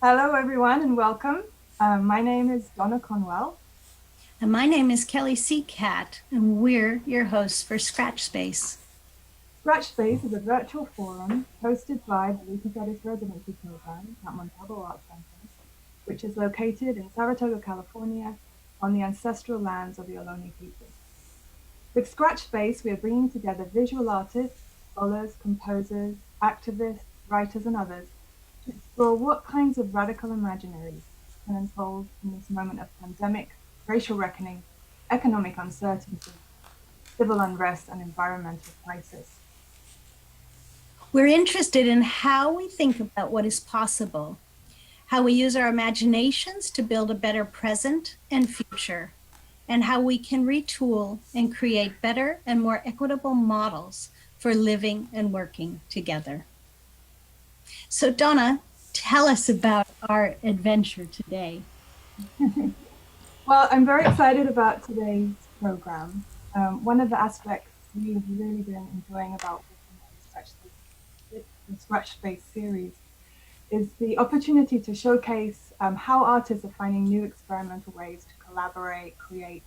Hello, everyone, and welcome. My name is Donna Conwell. And my name is Kelly Seacat, and we're your hosts for Scratch Space. Scratch Space is a virtual forum hosted by the Lucas Artist Residency Program at Montalvo Arts Center, which is located in Saratoga, California, on the ancestral lands of the Ohlone people. With Scratch Space, we are bringing together visual artists, scholars, composers, activists, writers, and others to explore what kinds of radical imaginaries can unfold in this moment of pandemic, racial reckoning, economic uncertainty, civil unrest, and environmental crisis. We're interested in how we think about what is possible, how we use our imaginations to build a better present and future, and how we can retool and create better and more equitable models for living and working together. So, Donna, tell us about our adventure today. Well, I'm very excited about today's program. One of the aspects we've really been enjoying about working on the Scratch Space series is the opportunity to showcase how artists are finding new experimental ways to collaborate, create,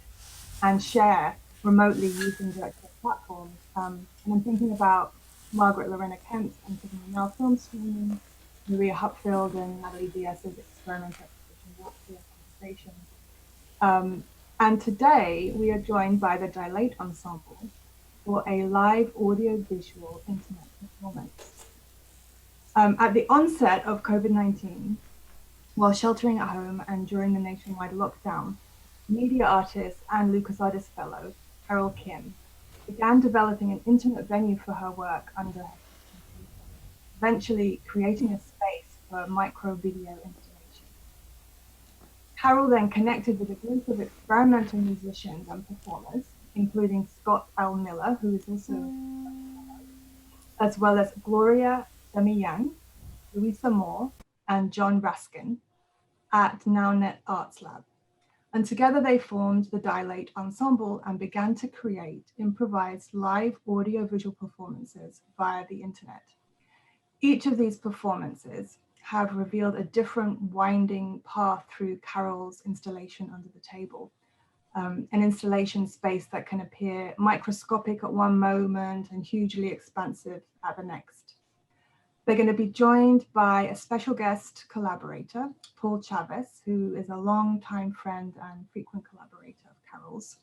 and share remotely using virtual platforms. And I'm thinking about Margaret Lorena Kemp's and Tiffany Now film streaming, Maria Hupfield and Natalie Diaz's experimental exhibition walkthrough and conversations. Um, and today we are joined by the DILATE Ensemble for a live audio-visual internet performance. At the onset of COVID-19, while sheltering at home and during the nationwide lockdown, media artist and Lucas Artist Fellow Carole Kim began developing an intimate venue for her work under her computer, eventually creating a space for micro video installation. Carole then connected with a group of experimental musicians and performers, including Scott L. Miller, who is also as well as Gloria Damijan, Louisa Moore, and John Raskin at NowNet Arts Lab. And together they formed the DILATE Ensemble and began to create improvised live audio-visual performances via the internet. Each of these performances have revealed a different winding path through Carole's installation under the table. An installation space that can appear microscopic at one moment and hugely expansive at the next. They're going to be joined by a special guest collaborator, Paul Chavez, who is a longtime friend and frequent collaborator of Carole's.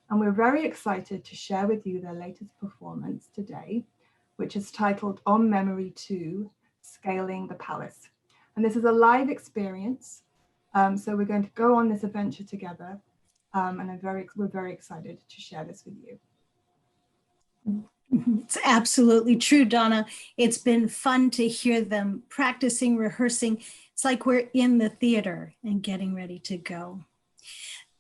And we're very excited to share with you their latest performance today, which is titled On Memory 2, Scaling the Palace. And this is a live experience. So we're going to go on this adventure together. And we're very excited to share this with you. It's absolutely true, Donna. It's been fun to hear them practicing, rehearsing. It's like we're in the theater and getting ready to go.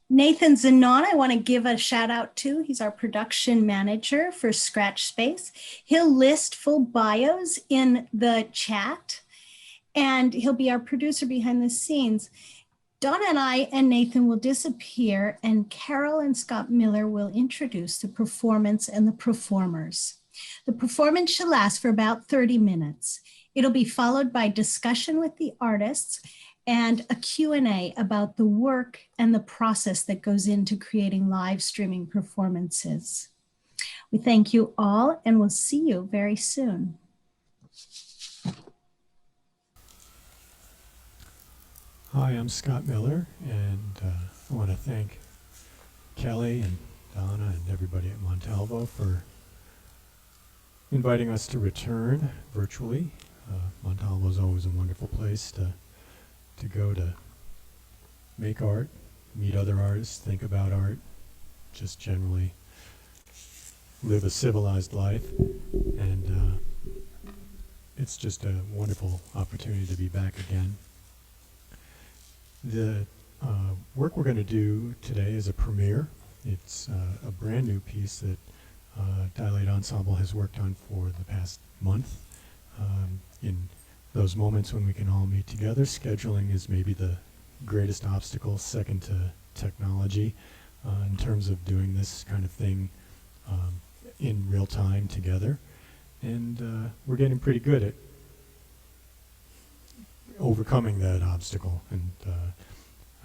Nathan Zanon, I want to give a shout out to. He's our production manager for Scratch Space. He'll list full bios in the chat, and he'll be our producer behind the scenes. Donna and I and Nathan will disappear, and Carole and Scott Miller will introduce the performance and the performers. The performance should last for about 30 minutes. It'll be followed by discussion with the artists and a Q&A about the work and the process that goes into creating live streaming performances. We thank you all, and we'll see you very soon. Hi, I'm Scott Miller, and I want to thank Kelly and Donna and everybody at Montalvo for inviting us to return virtually. Montalvo is always a wonderful place to go to make art, meet other artists, think about art, just generally live a civilized life, and it's just a wonderful opportunity to be back again. The work we're going to do today is a premiere. It's a brand new piece that DILATE Ensemble has worked on for the past month. In those moments when we can all meet together, scheduling is maybe the greatest obstacle, second to technology, in terms of doing this kind of thing in real time together. And we're getting pretty good overcoming that obstacle. And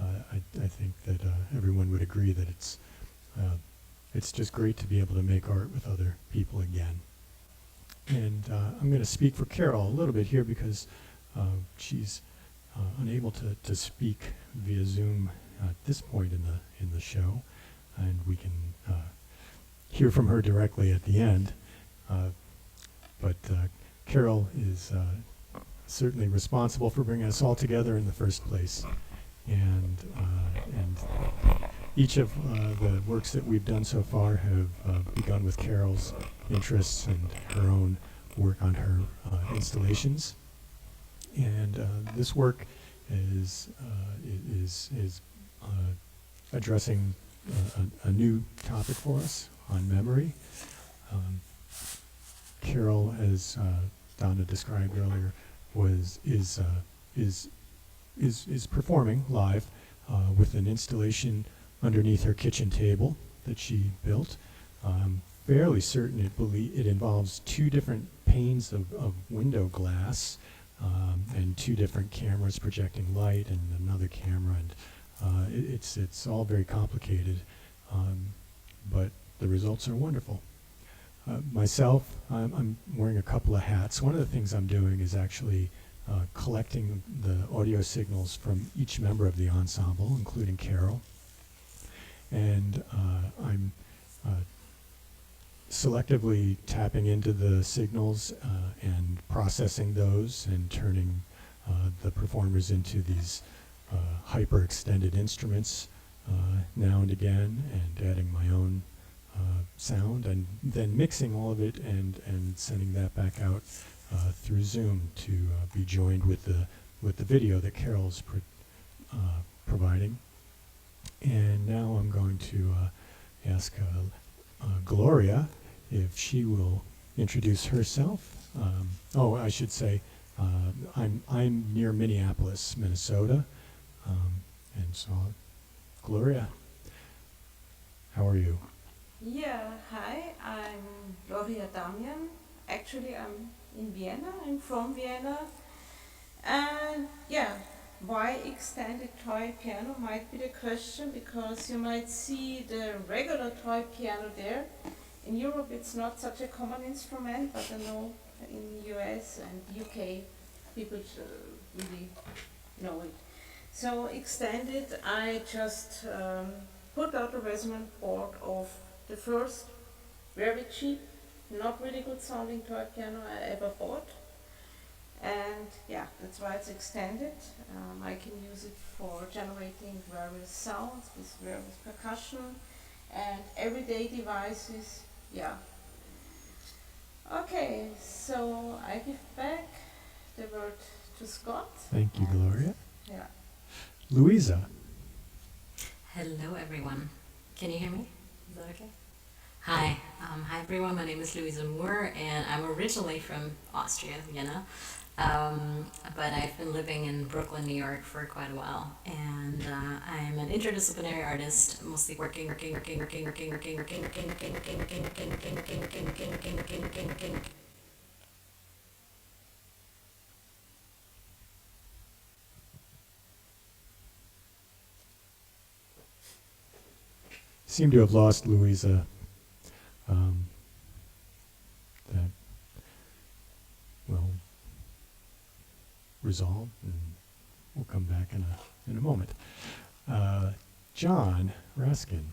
I think that everyone would agree that it's just great to be able to make art with other people again. And I'm going to speak for Carole a little bit here because she's unable to speak via Zoom at this point in the show, and we can hear from her directly at the end. But Carole is certainly responsible for bringing us all together in the first place. And each of the works that we've done so far have begun with Carole's interests and her own work on her installations. And this work is addressing a new topic for us on memory. Carole, as Donna described earlier, is performing live with an installation underneath her kitchen table that she built. Fairly certain it involves two different panes of window glass and two different cameras projecting light and another camera, and it's all very complicated, but the results are wonderful. Myself, I'm wearing a couple of hats. One of the things I'm doing is actually collecting the audio signals from each member of the ensemble, including Carole. And I'm selectively tapping into the signals and processing those and turning the performers into these hyper-extended instruments now and again, and adding my own sound, and then mixing all of it and sending that back out through Zoom to be joined with the video that Carole's providing. And now I'm going to ask Gloria if she will introduce herself. Oh, I should say I'm near Minneapolis, Minnesota, and so Gloria, how are you? Yeah, hi, I'm Gloria Damijan. Actually, I'm in Vienna. I'm from Vienna. And yeah, why extended toy piano might be the question, because you might see the regular toy piano there. In Europe, it's not such a common instrument, but I know in the US and UK, people really know it. So extended, I just put out a resonant board of the first very cheap, not really good sounding toy piano I ever bought. And yeah, that's why it's extended. I can use it for generating various sounds with various percussion and everyday devices. Yeah. Okay, so I give back the word to Scott. Thank you, Gloria. Yeah. Louisa. Hello, everyone. Can you hear me? Is that okay? Hi. Hi, everyone. My name is Louisa Moore, and I'm originally from Austria, Vienna. But I've been living in Brooklyn, New York for quite a while, and I'm an interdisciplinary artist, mostly working. Seem to have lost Louisa. That will resolve, and we'll come back in a moment. John Raskin.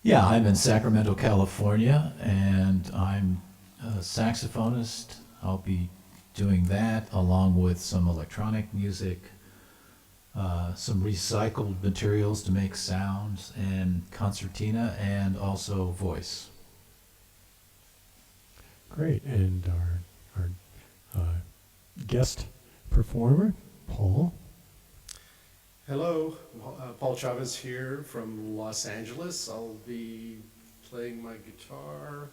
Yeah, I'm in Sacramento, California, and I'm a saxophonist. I'll be doing that along with some electronic music, some recycled materials to make sounds, and concertina, and also voice. Great. And our guest performer, Paul. Hello, Paul Chavez here from Los Angeles. I'll be playing my guitar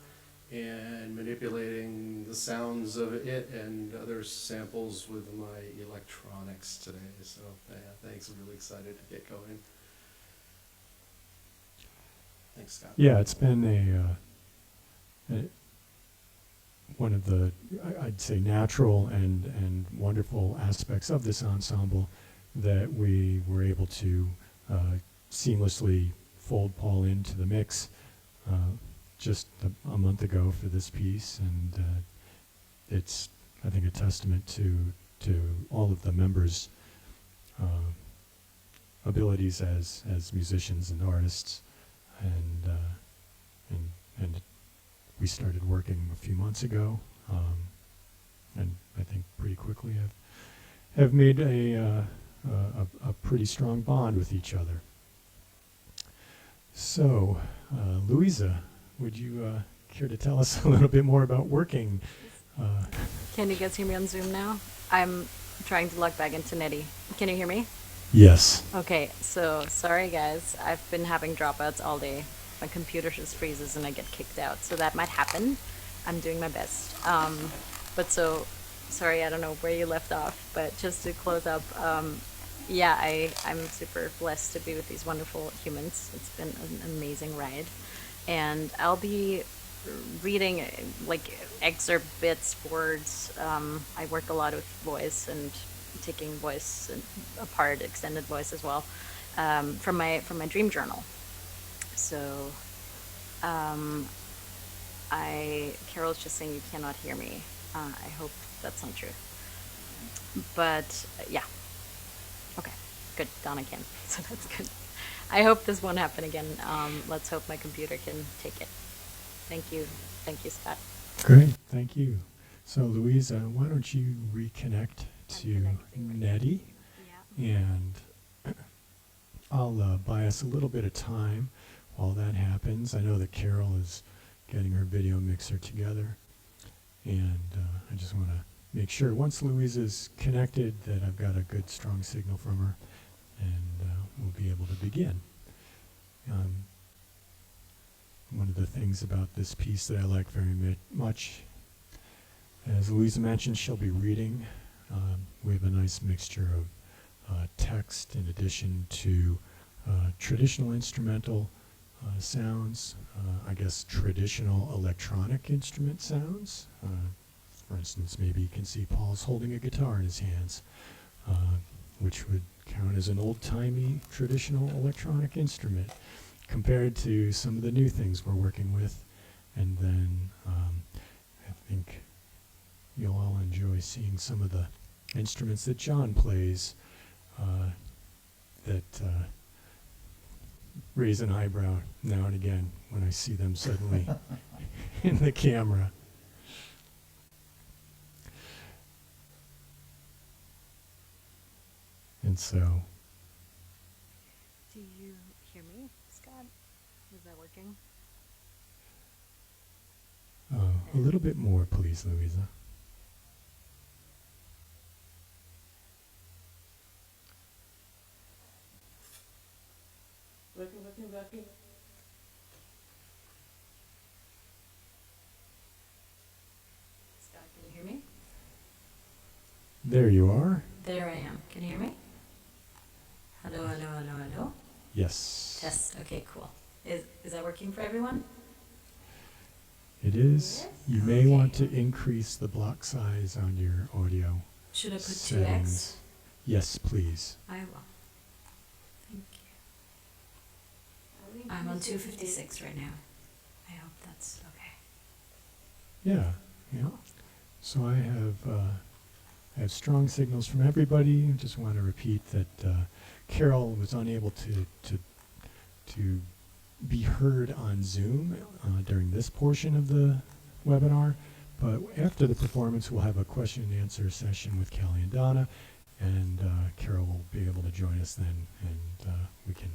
and manipulating the sounds of it and other samples with my electronics today. So yeah, thanks, I'm really excited to get going. Thanks, Scott. Yeah, it's been one of the, I'd say, natural and wonderful aspects of this ensemble that we were able to seamlessly fold Paul into the mix just a month ago for this piece, and it's, I think, a testament to all of the members' abilities as musicians and artists, and we started working a few months ago, and I think pretty quickly have made a pretty strong bond with each other. So, Louisa, would you care to tell us a little bit more about working? Can you guys hear me on Zoom now? I'm trying to log back into Netty. Can you hear me? Yes. Okay, so sorry guys. I've been having dropouts all day. My computer just freezes and I get kicked out. So that might happen. I'm doing my best. But so, sorry, I don't know where you left off. But just to close up, yeah, I'm super blessed to be with these wonderful humans. It's been an amazing ride. And I'll be reading like excerpt bits, words. I work a lot with voice and taking voice apart, extended voice as well, from my dream journal. So, Carole's just saying you cannot hear me. I hope that's not true. But yeah, okay, good. Donna can, so that's good. I hope this won't happen again. Let's hope my computer can take it. Thank you, Scott. Great, thank you. So, Louisa, why don't you reconnect to Nettie, and I'll buy us a little bit of time while that happens. I know that Carole is getting her video mixer together, and I just want to make sure once Louisa's connected that I've got a good strong signal from her, and we'll be able to begin. One of the things about this piece that I like very much, as Louisa mentioned, she'll be reading. We have a nice mixture of text in addition to traditional instrumental sounds, I guess traditional electronic instrument sounds. For instance, maybe you can see Paul's holding a guitar in his hands, which would count as an old-timey traditional electronic instrument compared to some of the new things we're working with. And then I think you'll all enjoy seeing some of the instruments that John plays that raise an eyebrow now and again when I see them suddenly in the camera. And so, Do you hear me, Scott? Is that working? a little bit more, please, Louisa. Working. Scott, can you hear me? There you are. There I am. Can you hear me? Hello. Yes. Test. Okay, cool. Is that working for everyone? It is. Yes? You may Okay. want to increase the block size on your audio Should I put 2x? settings. Yes, please. I will. Thank you. I'm on 256 right now. I hope that's okay. Yeah. So I have strong signals from everybody. I just want to repeat that Carole was unable to be heard on Zoom during this portion of the webinar, but after the performance we'll have a question and answer session with Kelly and Donna, and Carole will be able to join us then, and we can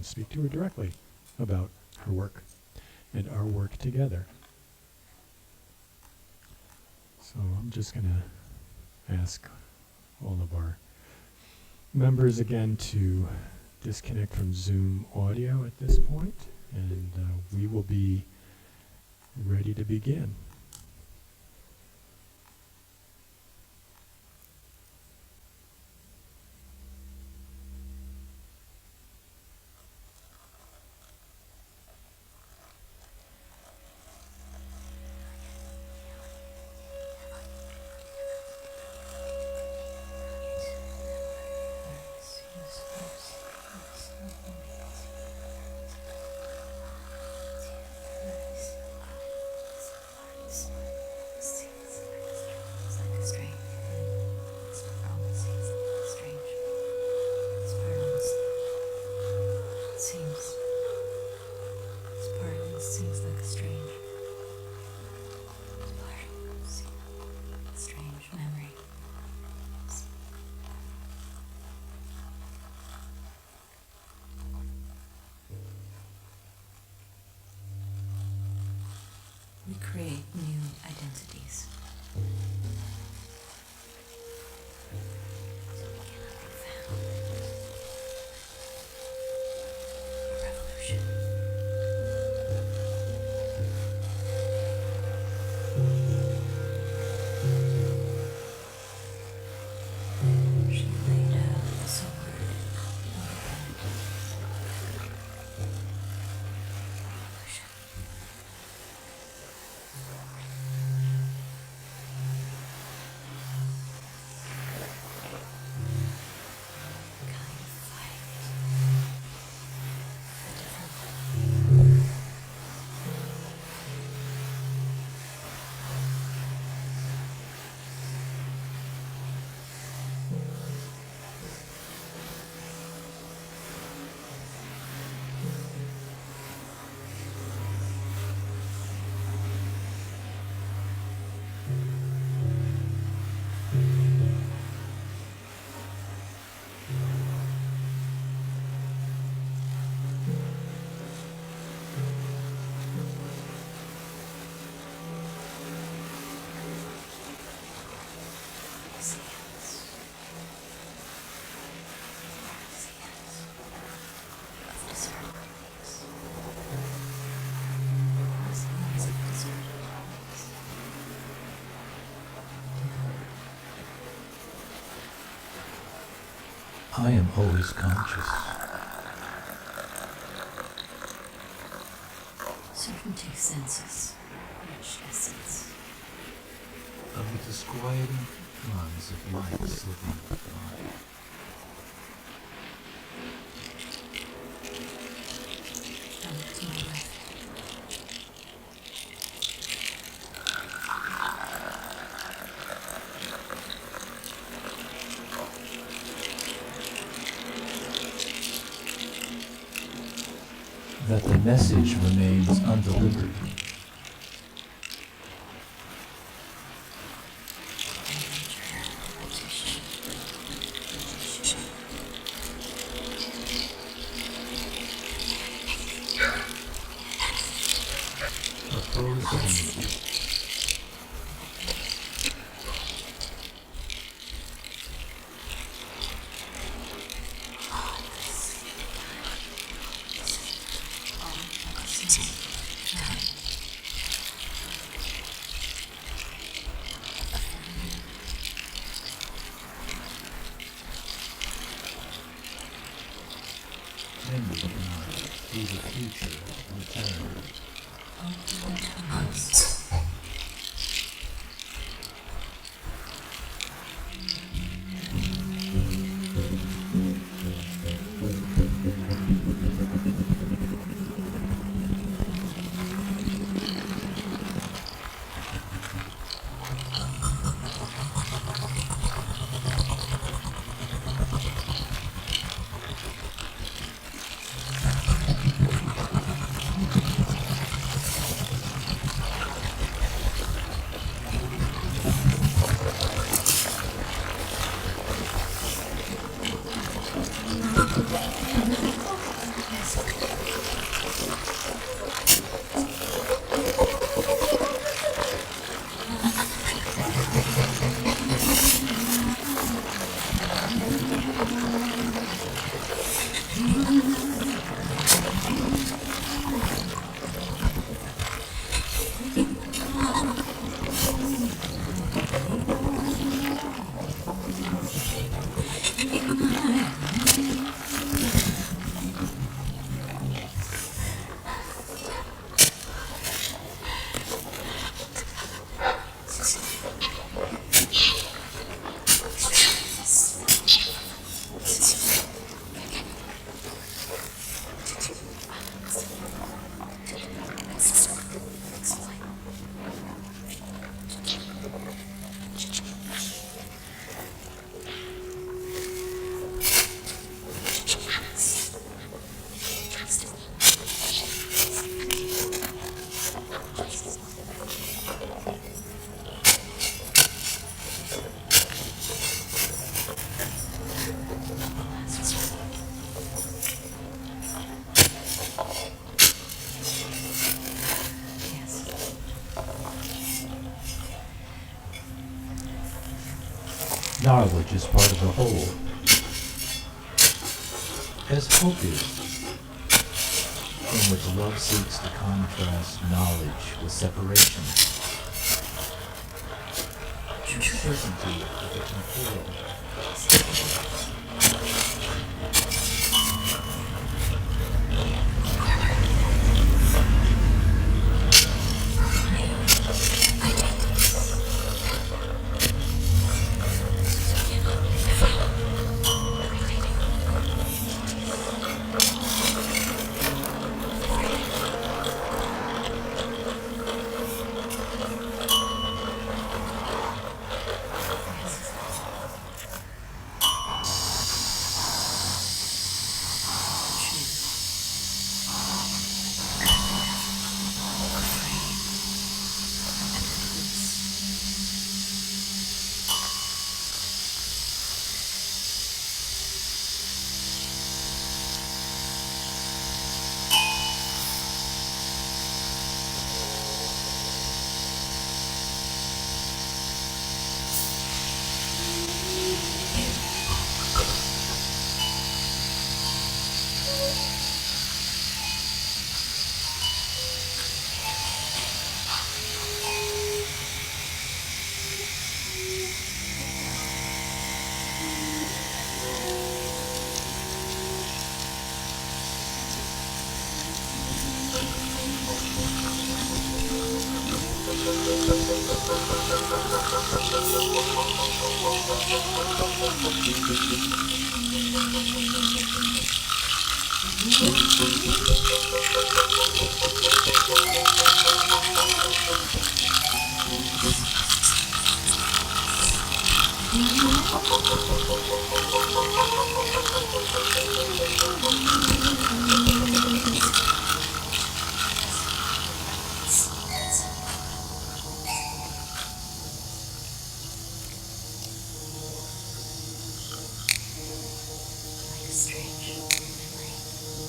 speak to her directly about her work and our work together. So I'm just going to ask all of our members again to disconnect from Zoom audio at this point, and we will be ready to begin. This part seems like a strange memory. We create new identities. So we cannot be found. A revolution. She laid out the sword on the bed. Revolution. Kind of fight. A different one. I am always conscious. Certainty senses, rich essence. Of the disquieting runs of light slipping by. I look to my left. That the message remains undelivered. Then we cannot see the future return. knowledge is part of the whole, as hope is, in which love seeks to contrast knowledge with separation, uncertainty with the temporal.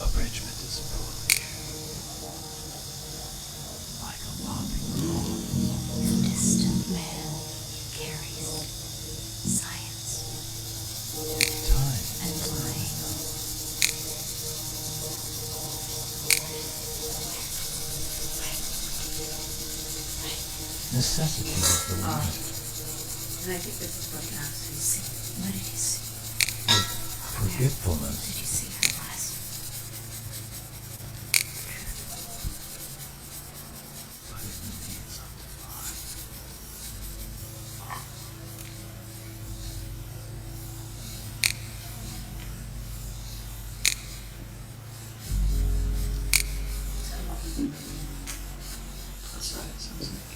Abridgment is foolish, like a lopping poem. The distant man carries science Time and lying. necessity is the limit. And I think this is what counts. You see, what did you see? Forgetfulness. Did you see her last? But in the means of divine. That's what it sounds like.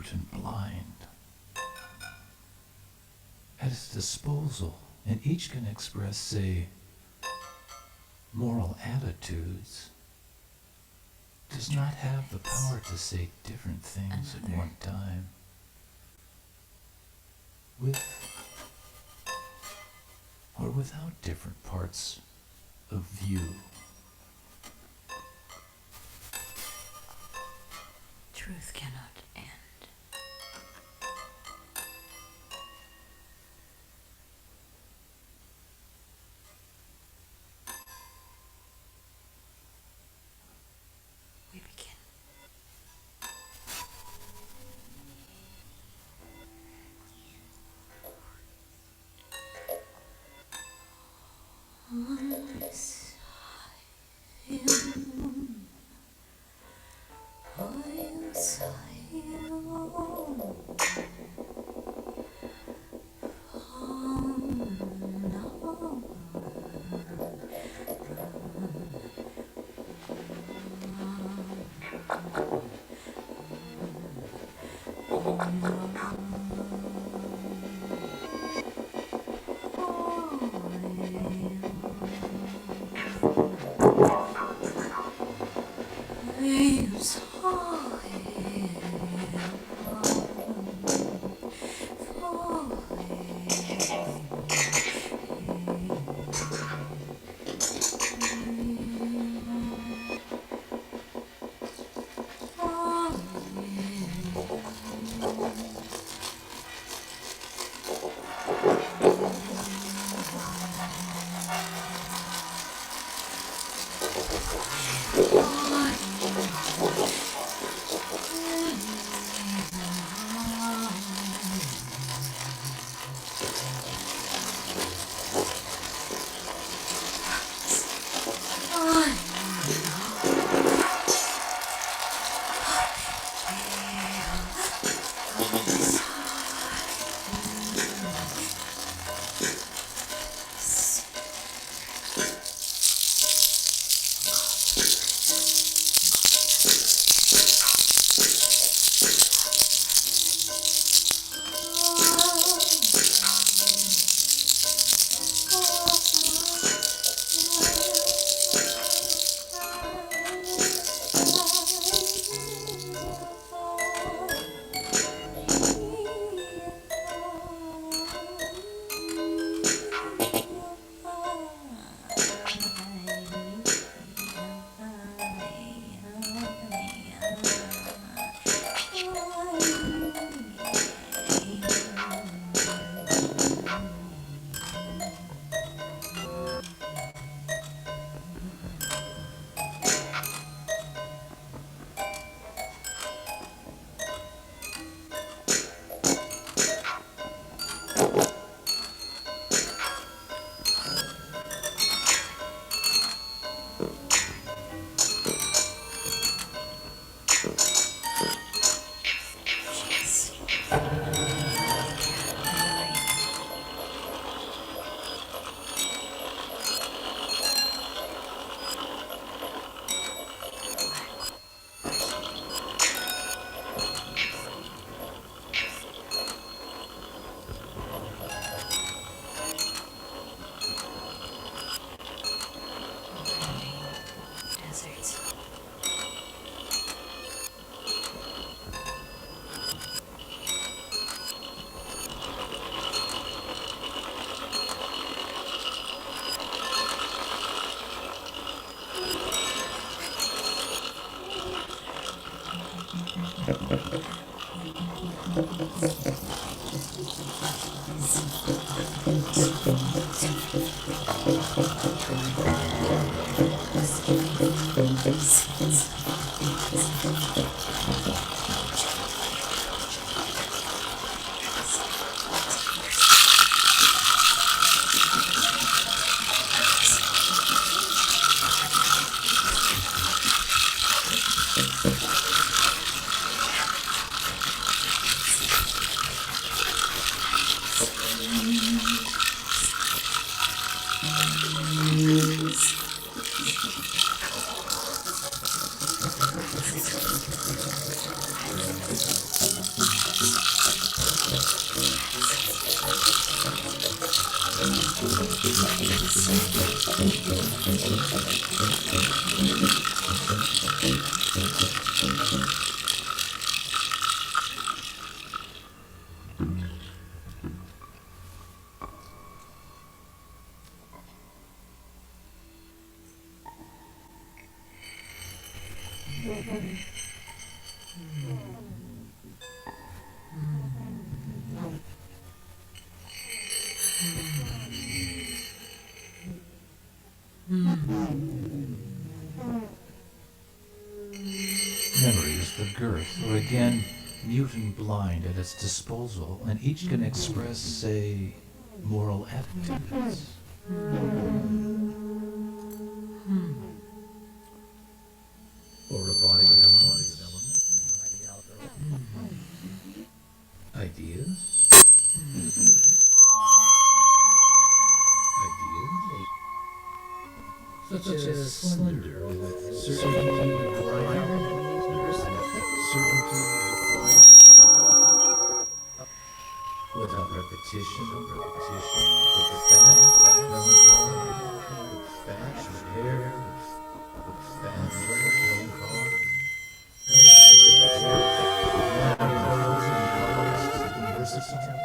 mute and blind at its disposal, and each can express, say, moral attitudes, does not have the power to say different things at one time, with or without different parts of view. Truth cannot end. We begin. Memory is the girth, or again, mute and blind at its disposal, and each can express, say, moral attitudes. Or a body element. Ideas? Ideas? Such as slender with certainty required, certainty required, without repetition, with the fat, melancholy, fat, hair, fat, melancholy, versatile.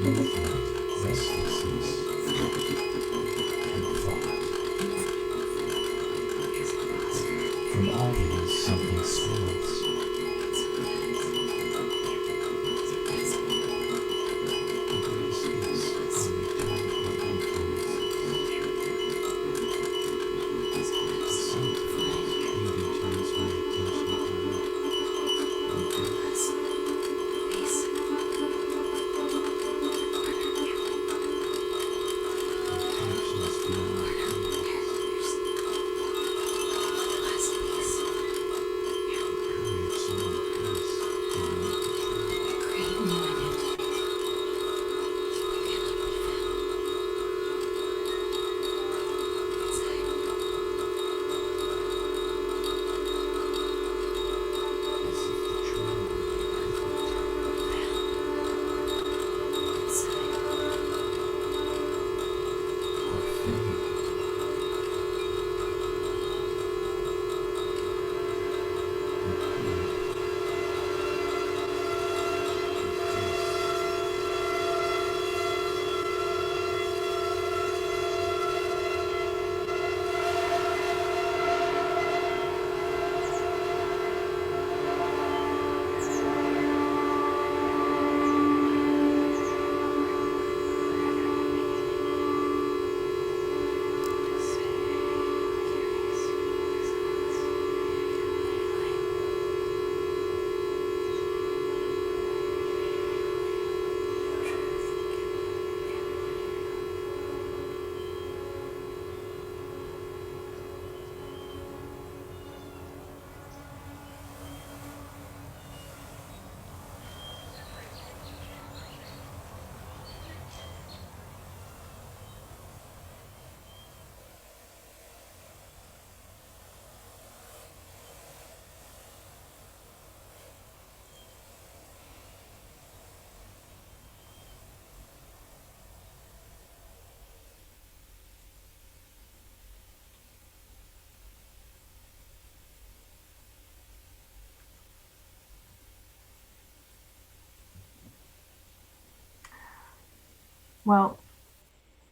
movement, restlessness, and thought. From all these, something spills. This is a return of influences. Something beauty turns my attention to, and captions beyond words. Courage, someone peace beyond control. As if the tremor of the earth would or fade. Well,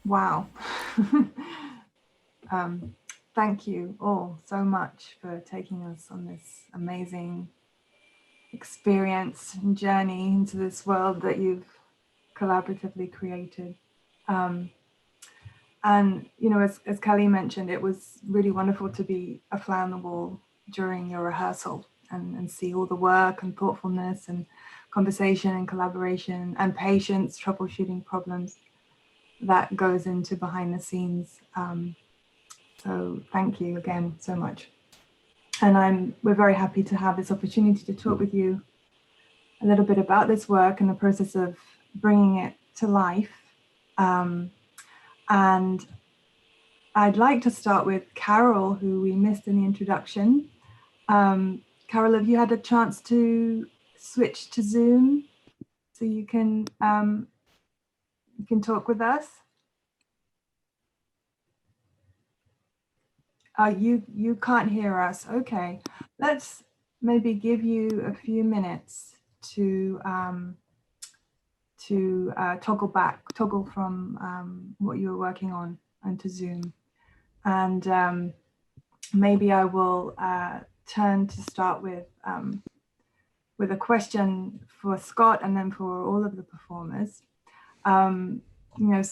wow. Thank you all so much for taking us on this amazing experience and journey into this world that you've collaboratively created. And, you know, as Kelly mentioned, it was really wonderful to be a fly on the wall during your rehearsal and see all the work and thoughtfulness and conversation and collaboration and patience, troubleshooting problems that goes into behind the scenes. So thank you again so much. And we're very happy to have this opportunity to talk with you a little bit about this work and the process of bringing it to life. And I'd like to start with Carole, who we missed in the introduction. Carole, have you had a chance to switch to Zoom so you can talk with us? You can't hear us. Okay, let's maybe give you a few minutes to toggle from what you were working on onto Zoom, and maybe I will turn to start with a question for Scott and then for all of the performers. You know,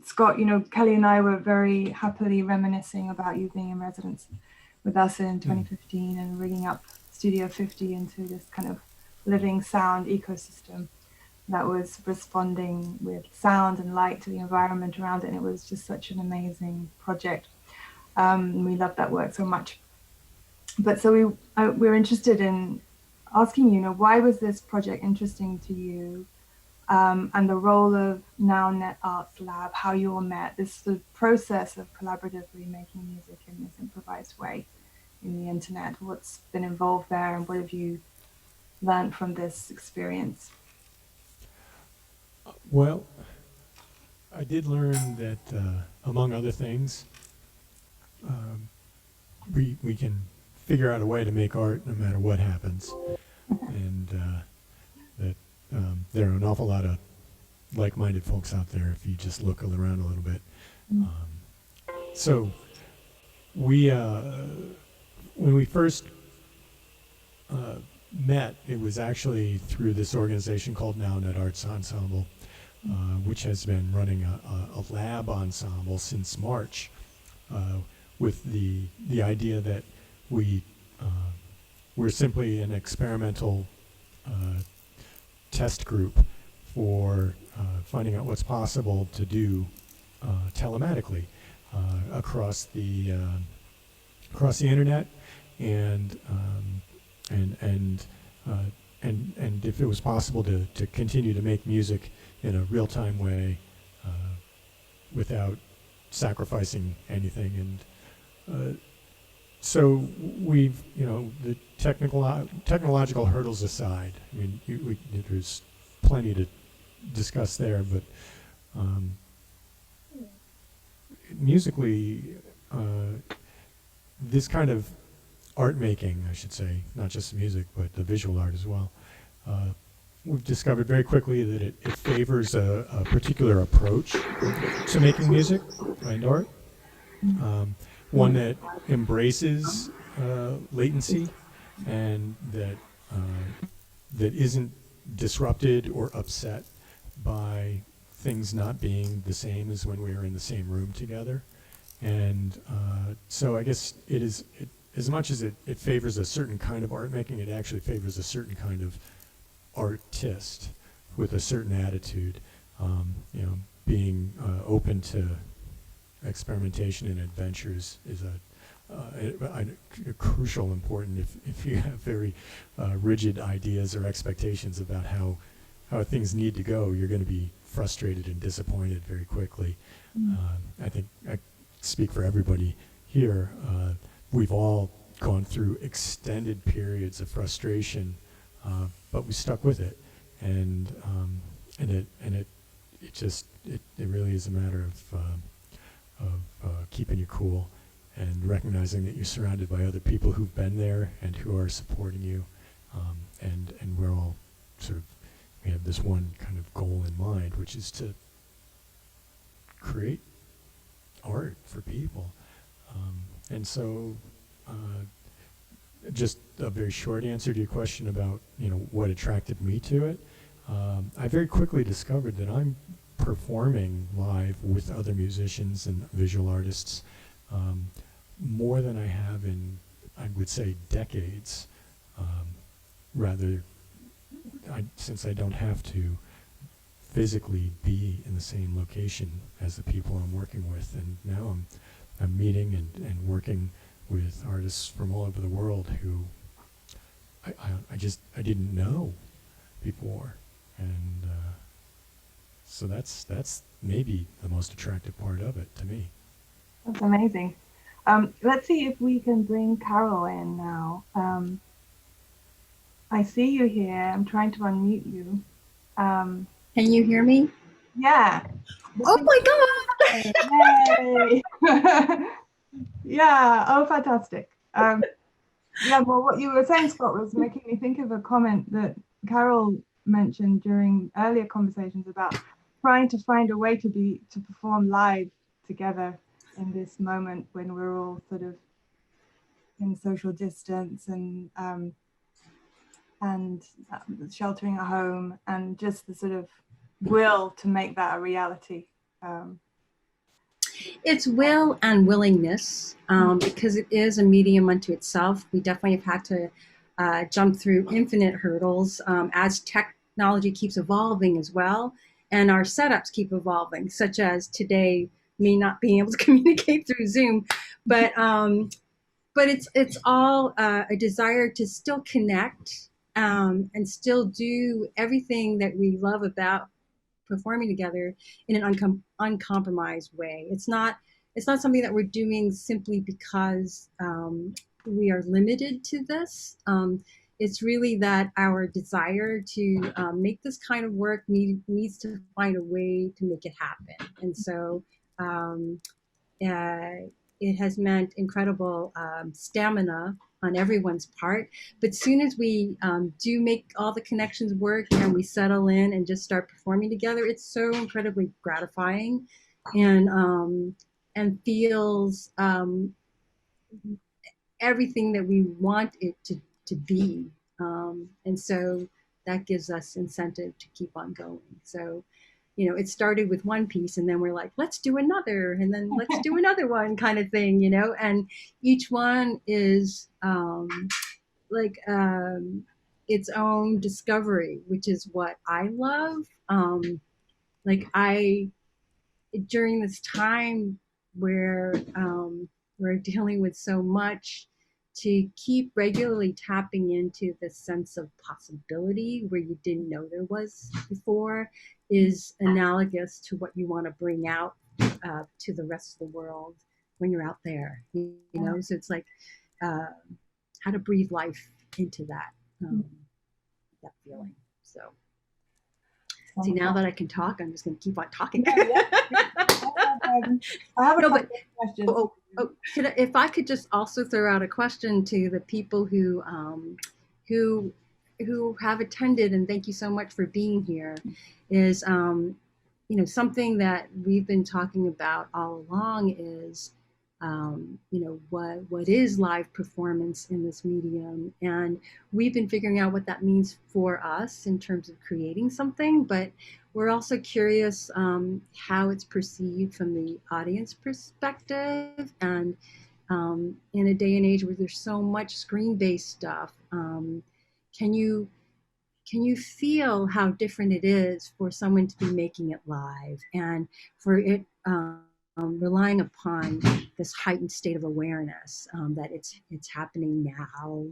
Scott, you know, Kelly and I were very happily reminiscing about you being in residence with us in 2015 and rigging up Studio 50 into this kind of living sound ecosystem that was responding with sound and light to the environment around it. And it was just such an amazing project. We loved that work so much. But so we're interested in asking you, why was this project interesting to you? And the role of Now Net Arts Lab, how you all met, this sort of process of collaboratively making music in this improvised way in the internet, what's been involved there and what have you learned from this experience? Well, I did learn that, among other things, we can figure out a way to make art no matter what happens, and that there are an awful lot of like-minded folks out there if you just look around a little bit. So we, when we first met, it was actually through this organization called NowNet Arts Ensemble, which has been running a lab ensemble since March, with the idea that we're simply an experimental test group for finding out what's possible to do telematically across the internet, and if it was possible to continue to make music in a real-time way without sacrificing anything. And so we've, the technological hurdles aside, I mean, there's plenty to discuss there, but musically, this kind of art making, I should say, not just music, but the visual art as well, we've discovered very quickly that it favors a particular approach to making music and art, one that embraces latency and that isn't disrupted or upset by things not being the same as when we were in the same room together. And so I guess as much as it favors a certain kind of art making, it actually favors a certain kind of artist with a certain attitude, being open to experimentation and adventures is a crucial important if you have very rigid ideas or expectations about how things need to go, you're going to be frustrated and disappointed very quickly. I think I speak for everybody here. We've all gone through extended periods of frustration, but we stuck with it, and it really is a matter of keeping you cool and recognizing that you're surrounded by other people who've been there and who are supporting you, and we're all we have this one kind of goal in mind, which is to create art for people. And so just a very short answer to your question about what attracted me to it. I very quickly discovered that I'm performing live with other musicians and visual artists more than I have in, I would say, decades. Since I don't have to physically be in the same location as the people I'm working with, and now I'm meeting and working with artists from all over the world who I didn't know before, and so that's maybe the most attractive part of it to me. That's amazing. Let's see if we can bring Carole in now. I see you here. I'm trying to unmute you. Can you hear me? Yeah. Oh my God! Yay! Yeah. Oh, fantastic. Yeah. Well, what you were saying, Scott, was making me think of a comment that Carole mentioned during earlier conversations about trying to find a way to perform live together in this moment when we're all sort of in social distance and sheltering at home, and just the sort of will to make that a reality. It's will and willingness, because it is a medium unto itself. We definitely have had to jump through infinite hurdles as technology keeps evolving as well, and our setups keep evolving, such as today, me not being able to communicate through Zoom, but it's all a desire to still connect and still do everything that we love about performing together in an uncompromised way. It's not something that we're doing simply because we are limited to this. It's really that our desire to make this kind of work needs to find a way to make it happen. And so it has meant incredible stamina on everyone's part. But soon as we do make all the connections work and we settle in and just start performing together, it's so incredibly gratifying and feels everything that we want it to be. And so that gives us incentive to keep on going. So, you know, it started with one piece and then we're like, let's do another, and then let's do another one kind of thing, you know, and each one is its own discovery, which is what I love. Like during this time where we're dealing with so much, to keep regularly tapping into the sense of possibility where you didn't know there was before is analogous to what you want to bring out to the rest of the world when you're out there, you know. So it's like how to breathe life into that feeling. So see, now that I can talk, I'm just going to keep on talking. I have a couple of questions. If I could just also throw out a question to the people who have attended, and thank you so much for being here, is you know, something that we've been talking about all along is you know, what is live performance in this medium, and we've been figuring out what that means for us in terms of creating something, but we're also curious how it's perceived from the audience perspective. And in a day and age where there's so much screen-based stuff, can you feel how different it is for someone to be making it live and for it relying upon this heightened state of awareness that it's happening now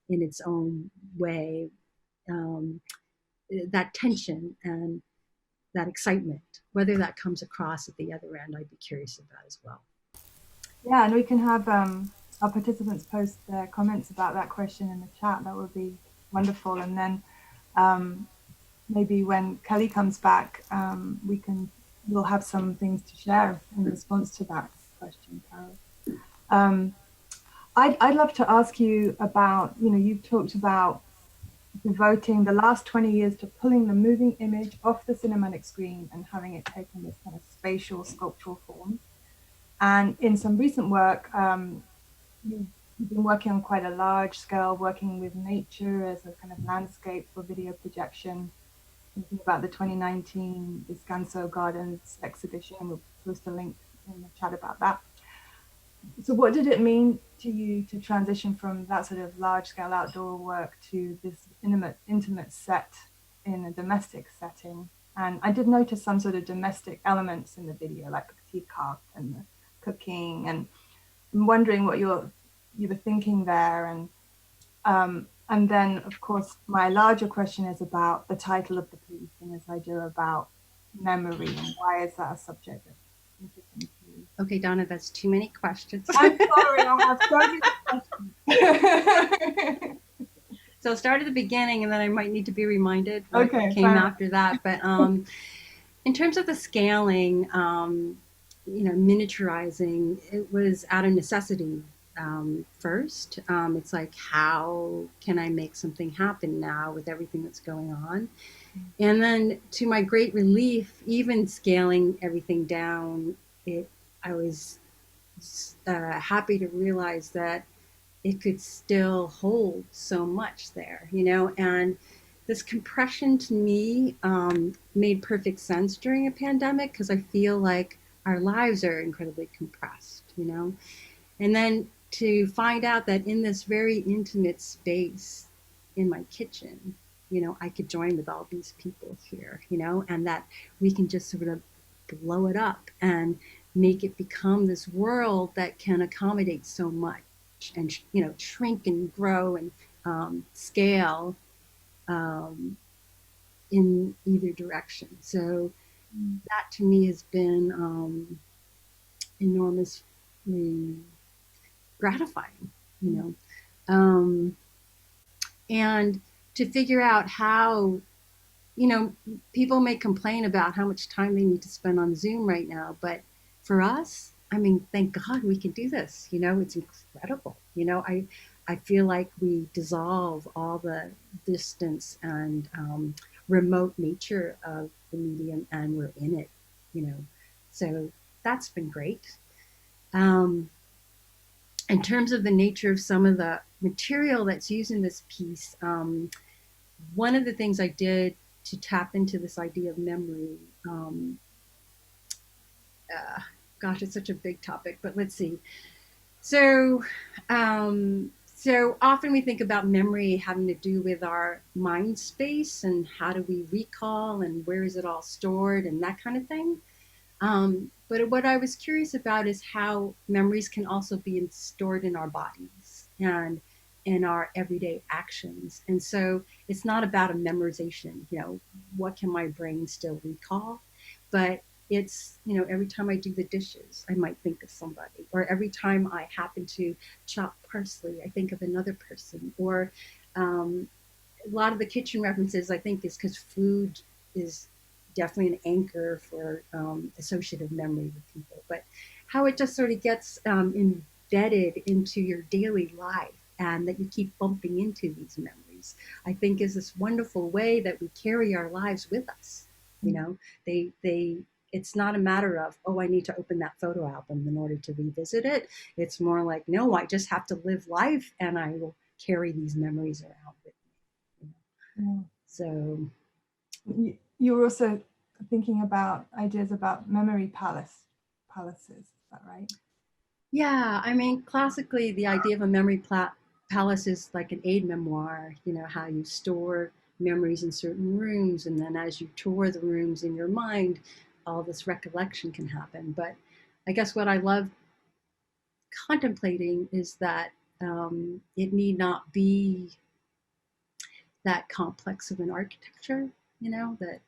in its own way, that tension and that excitement, whether that comes across at the other end, I'd be curious about as well. Yeah, and we can have our participants post their comments about that question in the chat. That would be wonderful. And then maybe when Kelly comes back, we'll have some things to share in response to that question, Carole. I'd love to ask you about, you know, you've talked about devoting the last 20 years to pulling the moving image off the cinematic screen and having it take on this kind of spatial sculptural form. And in some recent work, you've been working on quite a large scale, working with nature as a kind of landscape for video projection. Thinking about the 2019 Descanso Gardens exhibition. We'll post a link in the chat about that. So what did it mean to you to transition from that sort of large scale outdoor work to this intimate set in a domestic setting? And I did notice some sort of domestic elements in the video, like the teacup and the cooking, and I'm wondering what you were thinking there. And then, of course, my larger question is about the title of the piece, and this idea about memory, and why is that a subject that's interesting to you? Okay, Donna, that's too many questions. I'm sorry, I have so many questions. So I'll start at the beginning, and then I might need to be reminded what Okay, came after that. But in terms of the scaling, you know, miniaturizing, it was out of necessity. First, it's like, how can I make something happen now with everything that's going on? And then, to my great relief, even scaling everything down, I was happy to realize that it could still hold so much there, you know. And this compression to me made perfect sense during a pandemic, because I feel like our lives are incredibly compressed, you know. And then to find out that in this very intimate space in my kitchen, you know, I could join with all these people here, you know, and that we can just sort of blow it up and make it become this world that can accommodate so much and, you know, shrink and grow and scale in either direction. So that to me has been enormously gratifying, you know. And to figure out how, you know, people may complain about how much time they need to spend on Zoom right now, but for us, I mean, thank God we can do this. You know, it's incredible. You know, I feel like we dissolve all the distance and remote nature of the medium, and we're in it. You know, so that's been great. Um, in terms of the nature of some of the material that's used in this piece, one of the things I did to tap into this idea of memory, um, gosh, it's such a big topic, but let's see. So often we think about memory having to do with our mind space and how do we recall and where is it all stored and that kind of thing. But what I was curious about is how memories can also be stored in our bodies and in our everyday actions. And so it's not about a memorization, you know, what can my brain still recall? But it's, you know, every time I do the dishes, I might think of somebody, or every time I happen to chop parsley, I think of another person, or um, a lot of the kitchen references I think is because food is definitely an anchor for associative memory with people, but how it just sort of gets embedded into your daily life and that you keep bumping into these memories, I think is this wonderful way that we carry our lives with us. You know, they it's not a matter of, oh, I need to open that photo album in order to revisit it. It's more like, no, I just have to live life and I will carry these memories around with me. You know? Yeah. So You were also thinking about ideas about memory palaces. Is that right? yeah, I mean, classically, the idea of a memory palace is like an aid memoir, you know, how you store memories in certain rooms. And then as you tour the rooms in your mind, all this recollection can happen. But I guess what I love contemplating is that it need not be that complex of an architecture, you know, that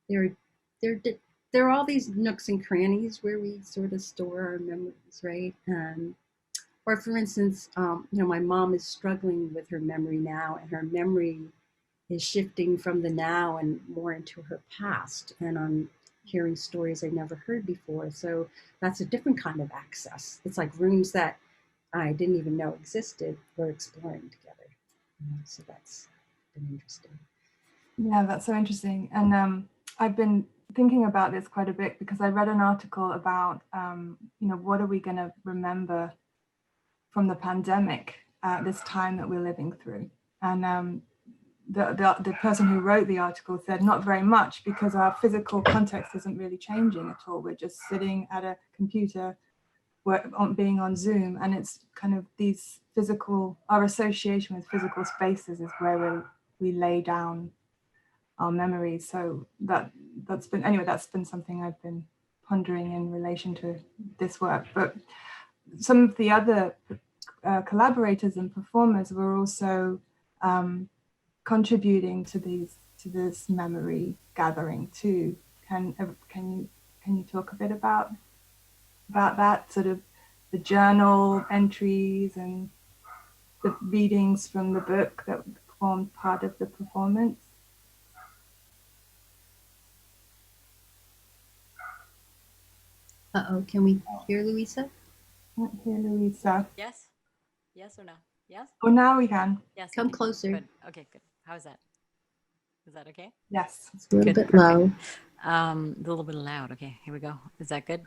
there, there, there are all these nooks and crannies where we sort of store our memories, right? Or for instance, you know, my mom is struggling with her memory now, and her memory is shifting from the now and more into her past. And I'm hearing stories I never heard before. So that's a different kind of access. It's like rooms that I didn't even know existed, we're exploring together. So that's been interesting. Yeah, that's so interesting. And I've been thinking about this quite a bit because I read an article about, you know, what are we going to remember from the pandemic at this time that we're living through? And the person who wrote the article said not very much because our physical context isn't really changing at all. We're just sitting at a computer, being on Zoom, and it's kind of these physical, our association with physical spaces is where we lay down our memories. So that's been something I've been pondering in relation to this work. But some of the other collaborators and performers were also contributing to this memory gathering too. Can you talk a bit about that, sort of the journal entries and the readings from the book that formed part of the performance? Uh-oh, can we hear Louisa? Can't hear Louisa. Yes? Yes or no? Yes? Oh, now we can. Yes. Come okay. closer. Good. Okay, good. How is that? Is that okay? Yes. It's a little Good, bit perfect. low. A little bit loud. Okay, here we go. Is that good?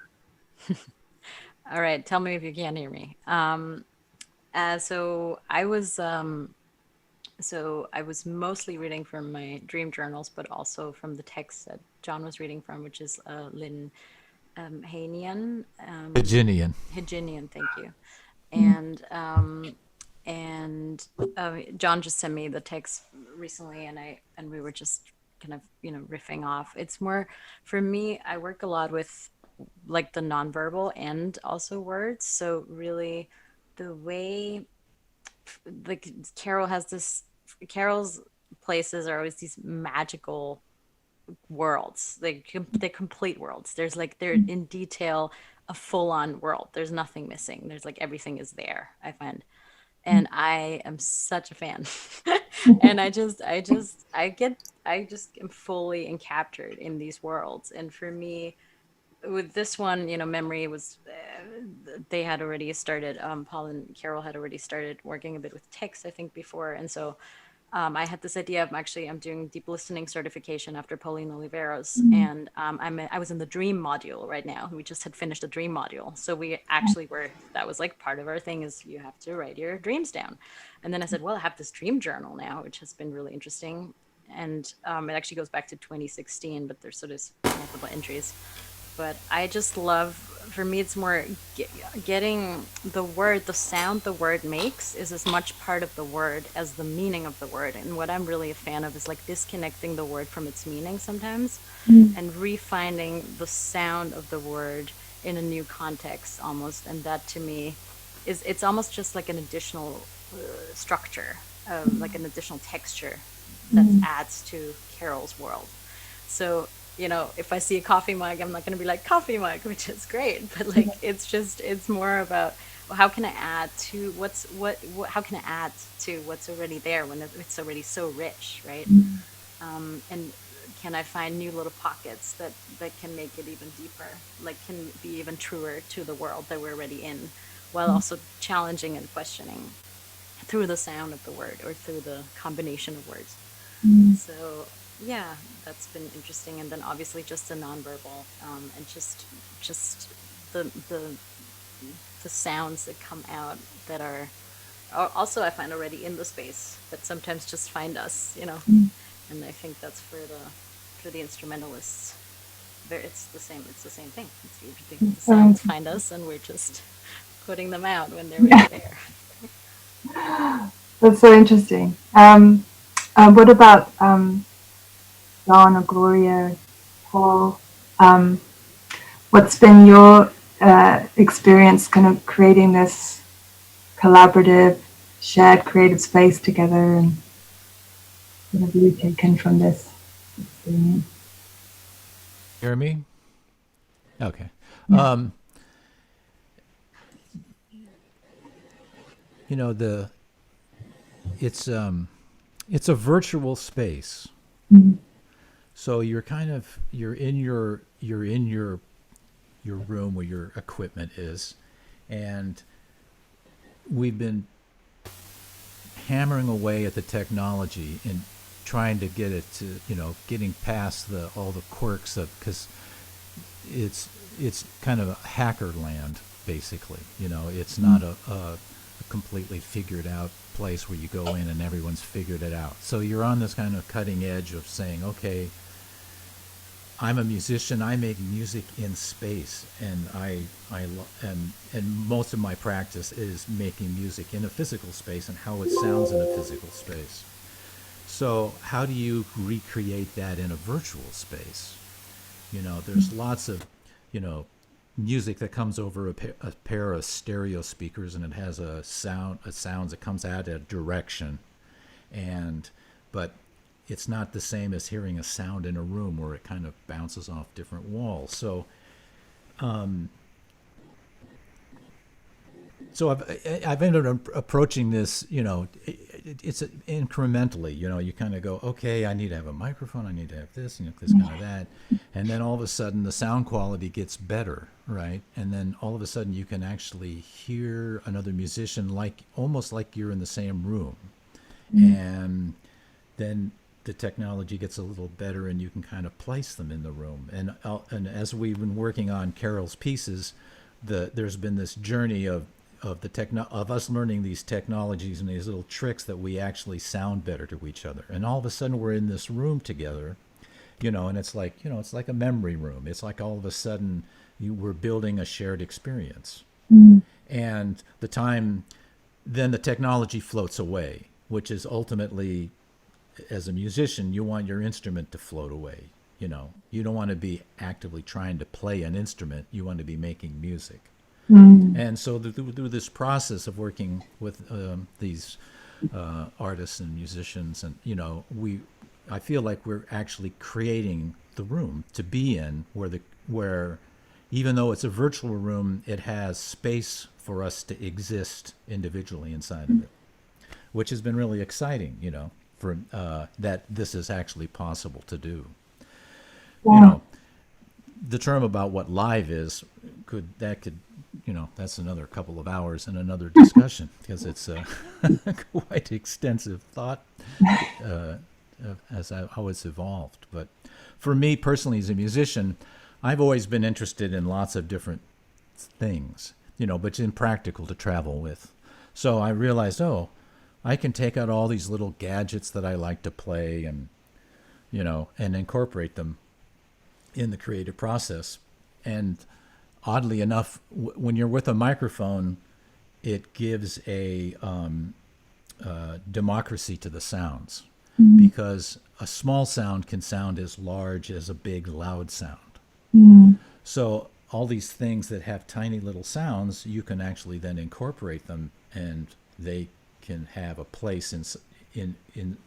All right, tell me if you can't hear me. So I was mostly reading from my dream journals, but also from the text that John was reading from, which is Lynn Hanian. Virginian. Heginian, thank you. And John just sent me the text recently, and we were just kind of riffing off. It's more for me. I work a lot with like the nonverbal and also words. So really, the way like Carole's places are always these magical worlds, they're complete worlds. There's like they're in detail a full-on world. There's nothing missing. There's like everything is there, I find. And I am such a fan. And I just am fully encaptured in these worlds. And for me, with this one, you know, memory was, they had already started, Paul and Carole had already started working a bit with text, I think, before. And so I had this idea of I'm doing deep listening certification after Pauline Oliveros, and I was in the dream module right now. We just had finished the dream module, so we actually were, that was like part of our thing, is you have to write your dreams down. And then I said, well, I have this dream journal now, which has been really interesting, and it actually goes back to 2016, but there's sort of multiple entries. But I just love, for me, it's more getting the word, the sound the word makes is as much part of the word as the meaning of the word. And what I'm really a fan of is like disconnecting the word from its meaning sometimes and refinding the sound of the word in a new context almost. And that to me is, it's almost just like an additional structure, like an additional texture that adds to Carole's world. So, you know, if I see a coffee mug, I'm not going to be like coffee mug, which is great, but like it's more about, well, how can I add to how can I add to what's already there when it's already so rich, right? And can I find new little pockets that can make it even deeper, like can be even truer to the world that we're already in, while also challenging and questioning through the sound of the word or through the combination of words. So yeah, that's been interesting. And then obviously just the nonverbal, and just the sounds that come out that are also, I find, already in the space, but sometimes just find us, you know. And I think that's for the instrumentalists. It's the same thing. The sounds find us, and we're just putting them out when they're really there. That's so interesting. What about John or Gloria, Paul? What's been your experience kind of creating this collaborative, shared creative space together, and what have you taken from this experience? Hear me? Okay. You know, it's a virtual space. So you're in your room where your equipment is, and we've been hammering away at the technology and trying to get it to, you know, getting past all the quirks of, because it's kind of a hacker land, basically. You know, it's not a completely figured out place where you go in and everyone's figured it out. So you're on this kind of cutting edge of saying, okay, I'm a musician, I make music in space, and and most of my practice is making music in a physical space and how it sounds in a physical space. So how do you recreate that in a virtual space? You know, there's lots of, you know, music that comes over a pair of stereo speakers, and it has a sound, that comes out at a direction, but it's not the same as hearing a sound in a room where it kind of bounces off different walls. So I've ended up approaching this, you know, it's incrementally, you know, you kind of go, okay, I need to have a microphone, I need to have this, you know, this kind of that. And then all of a sudden the sound quality gets better, right? And then all of a sudden you can actually hear another musician almost like you're in the same room. And then the technology gets a little better and you can kind of place them in the room. And as we've been working on Carole's pieces, there's been this journey of us learning these technologies and these little tricks that we actually sound better to each other. And all of a sudden we're in this room together, you know, and it's like, you know, it's like a memory room. It's like all of a sudden we're building a shared experience. And then the technology floats away, which is ultimately, as a musician, you want your instrument to float away. You know, you don't want to be actively trying to play an instrument. You want to be making music. And so through this process of working with these artists and musicians, and, you know, I feel like we're actually creating the room to be in, where even though it's a virtual room, it has space for us to exist individually inside of it, which has been really exciting, you know, for that this is actually possible to do. You know, the term about what live is could, that's another couple of hours and another discussion, because it's a quite extensive thought as how it's evolved. But for me personally, as a musician, I've always been interested in lots of different things, but it's impractical to travel with. So I realized, I can take out all these little gadgets that I like to play and incorporate them in the creative process. And oddly enough, when you're with a microphone, it gives a democracy to the sounds, because a small sound can sound as large as a big, loud sound. So all these things that have tiny little sounds, you can actually then incorporate them, and they can have a place in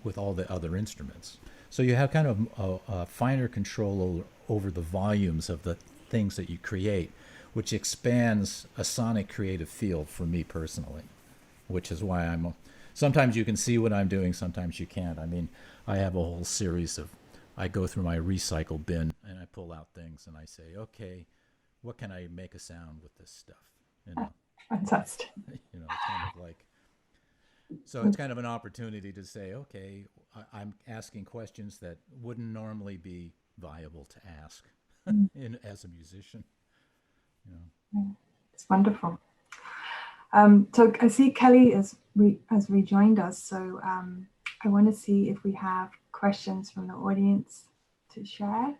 with all the other instruments. So you have kind of a finer control over the volumes of the things that you create, which expands a sonic creative field for me personally, which is why sometimes you can see what I'm doing, sometimes you can't. I mean, I have a whole series I go through my recycle bin and I pull out things and I say, okay, what can I make a sound with this stuff? Fantastic. It's kind of like, so it's kind of an opportunity to say, okay, I'm asking questions that wouldn't normally be viable to ask as a musician. It's wonderful. So I see Kelly has rejoined us. So I want to see if we have questions from the audience to share.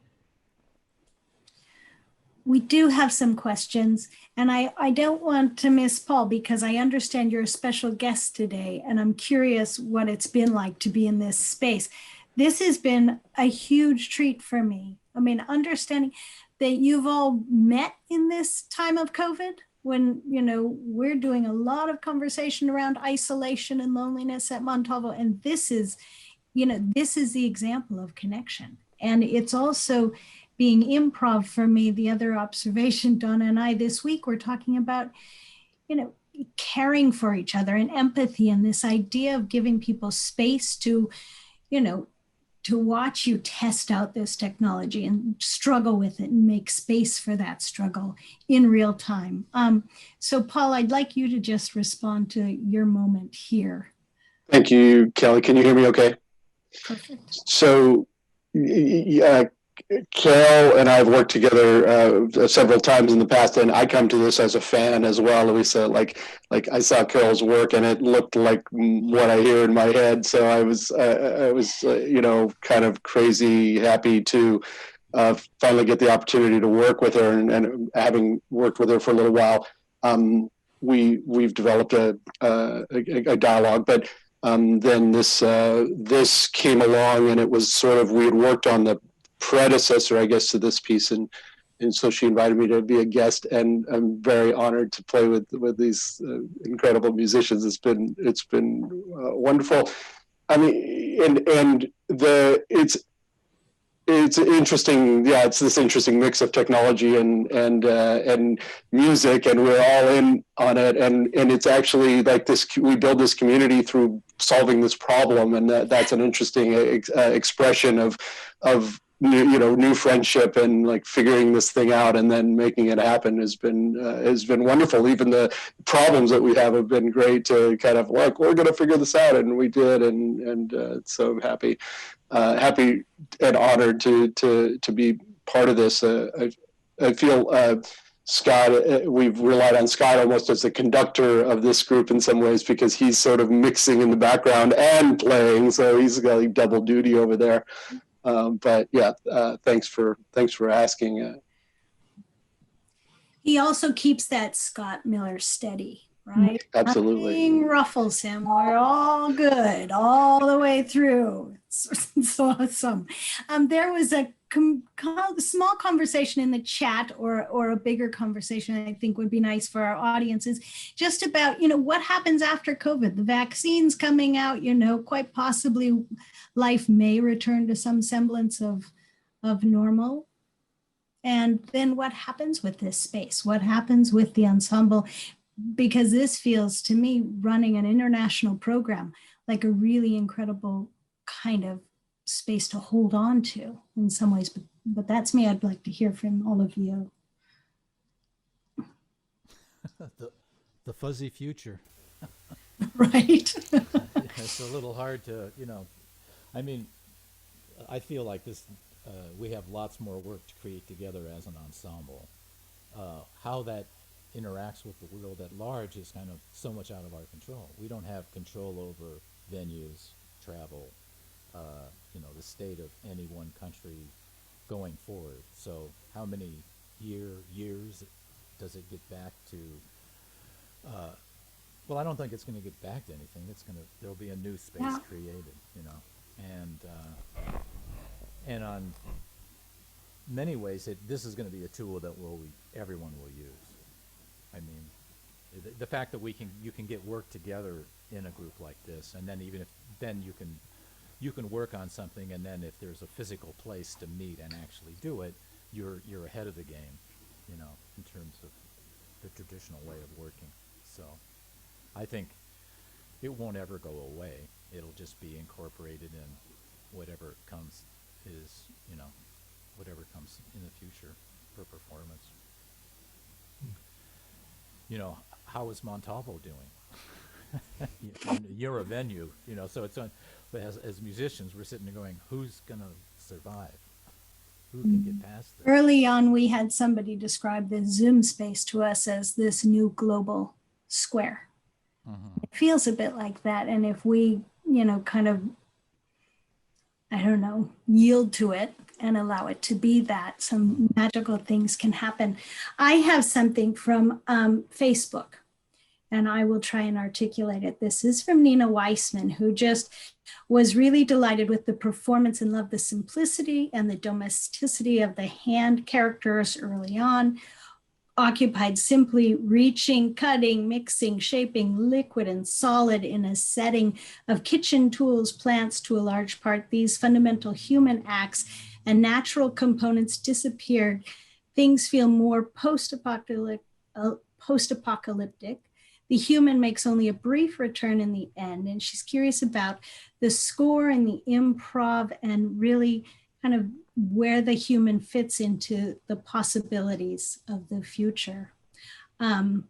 We do have some questions, and I don't want to miss Paul, because I understand you're a special guest today, and I'm curious what it's been like to be in this space. This has been a huge treat for me. I mean, understanding that you've all met in this time of COVID, when, we're doing a lot of conversation around isolation and loneliness at Montalvo, and this is the example of connection. And it's also being improv for me. The other observation, Donna and I this week were talking about, caring for each other and empathy, and this idea of giving people space to watch you test out this technology and struggle with it and make space for that struggle in real time. So Paul, I'd like you to just respond to your moment here. Thank you, Kelly. Can you hear me okay? Perfect. So, Carole and I have worked together several times in the past, and I come to this as a fan as well, Louisa. Like I saw Carole's work, and it looked like what I hear in my head. So I was kind of crazy happy to finally get the opportunity to work with her, and having worked with her for a little while, we've developed a dialogue, but. Then this came along, and it was sort of, we had worked on the predecessor, I guess, to this piece, and so she invited me to be a guest, and I'm very honored to play with these incredible musicians. It's been wonderful. I mean, and it's interesting. Yeah, it's this interesting mix of technology and music, and we're all in on it. And it's actually like this. We build this community through solving this problem, and that's an interesting expression of new friendship, and like figuring this thing out and then making it happen has been wonderful. Even the problems that we have been great to kind of like, we're going to figure this out, and we did, and so I'm happy and honored to be part of this. I feel Scott, we've relied on Scott almost as the conductor of this group in some ways, because he's sort of mixing in the background and playing, so he's got like double duty over there. But yeah, thanks for asking. He also keeps that Scott Miller steady, right? Absolutely. Nothing ruffles him. We're all good all the way through. It's awesome. There was a small conversation in the chat, or a bigger conversation I think would be nice for our audiences, just about, what happens after COVID. The vaccine's coming out, quite possibly life may return to some semblance of normal. And then what happens with this space? What happens with the ensemble? Because this feels to me, running an international program, like a really incredible kind of space to hold on to in some ways, but But that's me. I'd like to hear from all of you. The fuzzy future. Right. It's a little hard to, I mean, I feel like this, we have lots more work to create together as an ensemble. How that interacts with the world at large is kind of so much out of our control. We don't have control over venues, travel, the state of any one country going forward. So how many years does it get back to, well, I don't think it's going to get back to anything. There'll be a new space created, and on many ways, this is going to be a tool that everyone will use. I mean, the fact that you can get work together in a group like this, and then then you can work on something, and then if there's a physical place to meet and actually do it, you're ahead of the game, in terms of the traditional way of working. So I think it won't ever go away. It'll just be incorporated in whatever comes whatever comes in the future for performance. How is Montalvo doing? You're a venue, so it's on, but as musicians, we're sitting there going, who's going to survive? Who can get past this? Early on, we had somebody describe the Zoom space to us as this new global square. Mm-hmm. It feels a bit like that. And if we, kind of, yield to it and allow it to be that, some magical things can happen. I have something from Facebook, and I will try and articulate it. This is from Nina Weissman, who just was really delighted with the performance and loved the simplicity and the domesticity of the hand characters early on, occupied simply reaching, cutting, mixing, shaping liquid and solid in a setting of kitchen tools, plants to a large part. These fundamental human acts and natural components disappeared. Things feel more post-apocalyptic. The human makes only a brief return in the end. And she's curious about the score and the improv and really kind of where the human fits into the possibilities of the future. And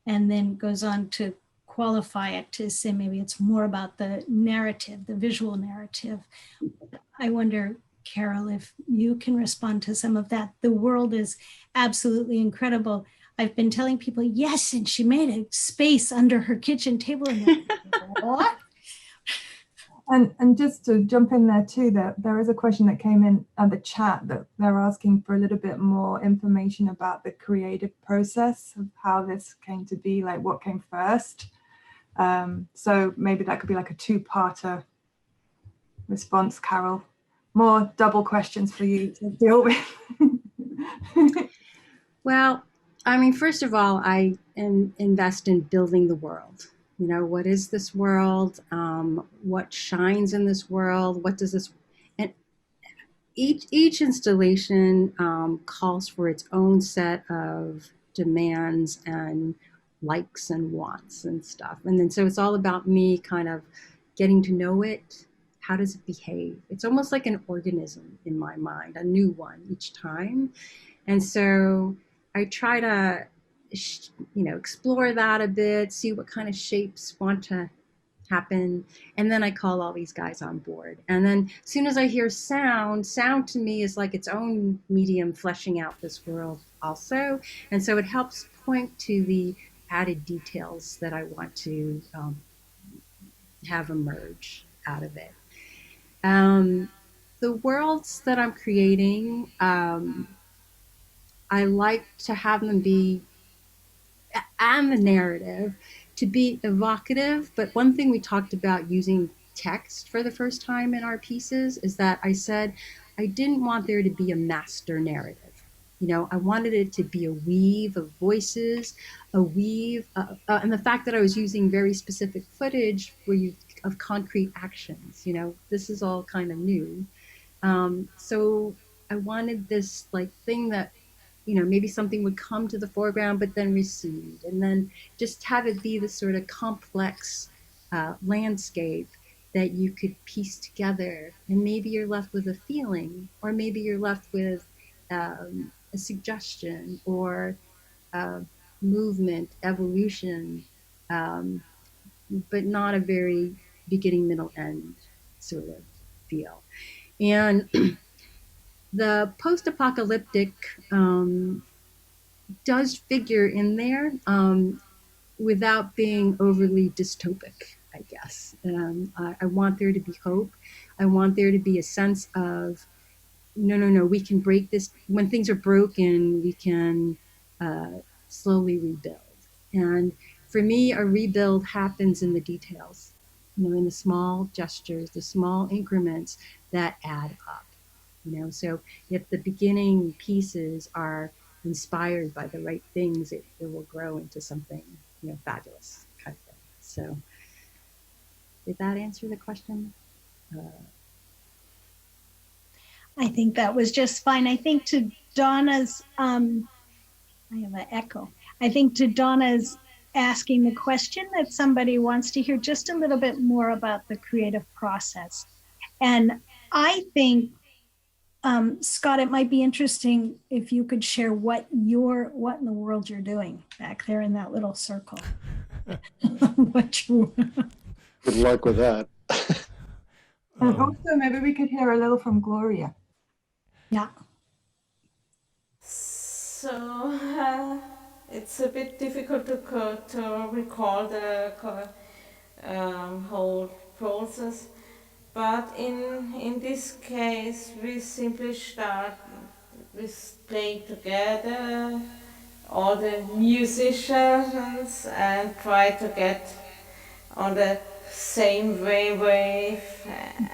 then goes on to qualify it to say maybe it's more about the narrative, the visual narrative. I wonder, Carole, if you can respond to some of that. The world is absolutely incredible. I've been telling people, yes, and she made a space under her kitchen table. And what? And just to jump in there too, there is a question that came in the chat that they're asking for a little bit more information about the creative process of how this came to be, like what came first. So maybe that could be like a two-parter response, Carole. More double questions for you to deal with. Well, I mean, first of all, I invest in building the world. What is this world? What shines in this world? What does this, and each installation calls for its own set of demands and likes and wants and stuff. And then so it's all about me kind of getting to know it. How does it behave? It's almost like an organism in my mind, a new one each time. And so I try to explore that a bit, see what kind of shapes want to happen. And then I call all these guys on board. And then as soon as I hear sound to me is like its own medium fleshing out this world also. And so it helps point to the added details that I want to have emerge out of it. The worlds that I'm creating, I like to have them be, and the narrative, to be evocative. But one thing we talked about using text for the first time in our pieces is that I said I didn't want there to be a master narrative. I wanted it to be a weave of voices, a weave, and the fact that I was using very specific footage of concrete actions. This is all kind of new. So I wanted this thing that, maybe something would come to the foreground, but then recede, and then just have it be this sort of complex landscape that you could piece together. And maybe you're left with a feeling, or maybe you're left with a suggestion, or movement, evolution, um, but not a very beginning, middle, end sort of feel. And the post apocalyptic does figure in there without being overly dystopic, I guess. I want there to be hope. I want there to be a sense of no, we can break this. When things are broken, we can slowly rebuild. And for me, a rebuild happens in the details, in the small gestures, the small increments that add up. So if the beginning pieces are inspired by the right things, it will grow into something, fabulous kind of thing. So did that answer the question? I think that was just fine. I think to Donna's, I have an echo. I think to Donna's asking the question that somebody wants to hear just a little bit more about the creative process. And I think, Scott, it might be interesting if you could share what in the world you're doing back there in that little circle. Good luck with that. And also, maybe we could hear a little from Gloria. Yeah. So it's a bit difficult to recall the whole process, but in this case we simply start with playing together, all the musicians, and try to get on the same wave,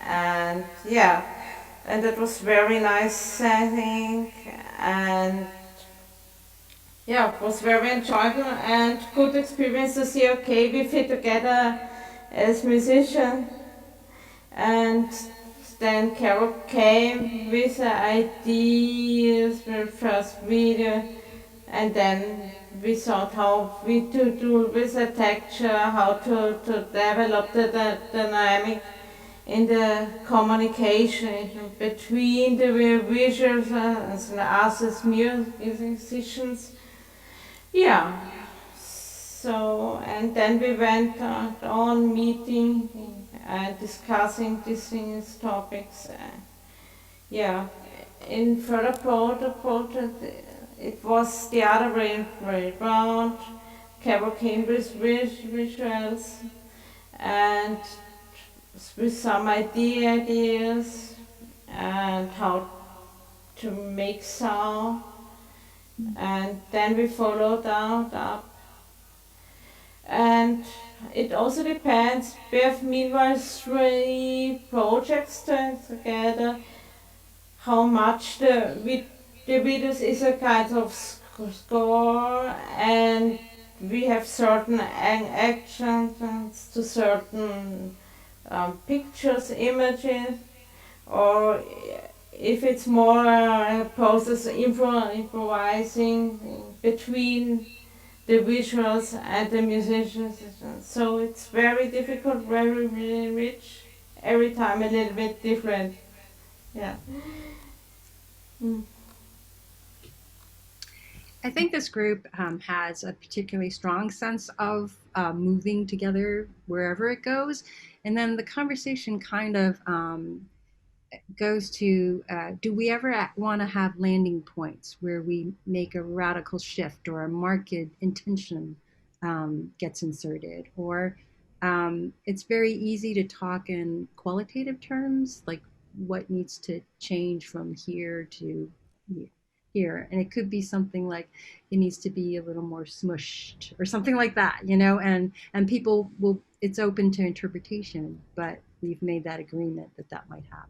and yeah, and that was very nice, I think, and yeah, it was very enjoyable and good experience to see, okay, we fit together as musicians. And then Carole came with the ideas for the first video, and then we thought how we to do with the texture, how to develop the dynamic in the communication between the visuals and us as musicians. Yeah. So, and then we went on meeting and discussing these topics. Yeah, in further project, it was the other way around. Carole Kim with visuals and with some ideas and how to make sound. And then we followed up. And it also depends. We have meanwhile 3 projects together. How much the videos is a kind of score, and we have certain actions to certain pictures, images, or if it's more a process improvising between the visuals and the musicians. So it's very difficult, very rich, every time a little bit different. Yeah. I think this group has a particularly strong sense of moving together wherever it goes. And then the conversation kind of goes to, do we ever want to have landing points where we make a radical shift or a marked intention gets inserted? Or it's very easy to talk in qualitative terms, like what needs to change from here to here. And it could be something like it needs to be a little more smushed or something like that, and people will, it's open to interpretation, but we've made that agreement that might happen.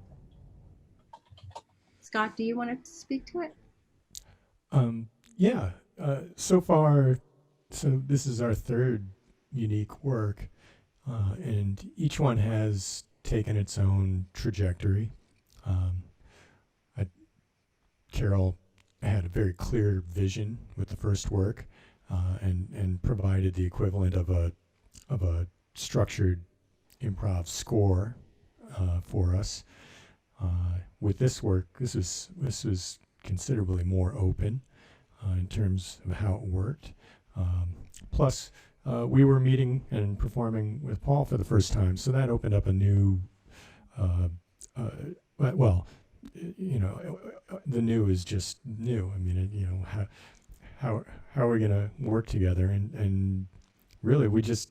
Scott, do you want to speak to it? Yeah. So far, so this is our 3rd unique work, and each one has taken its own trajectory. Carole had a very clear vision with the first work, and provided the equivalent of a structured improv score for us. With this work, this was considerably more open in terms of how it worked. Plus, we were meeting and performing with Paul for the first time, so that opened up a new, well, you know, the new is just new. I mean, you know, how are we going to work together? And really, we just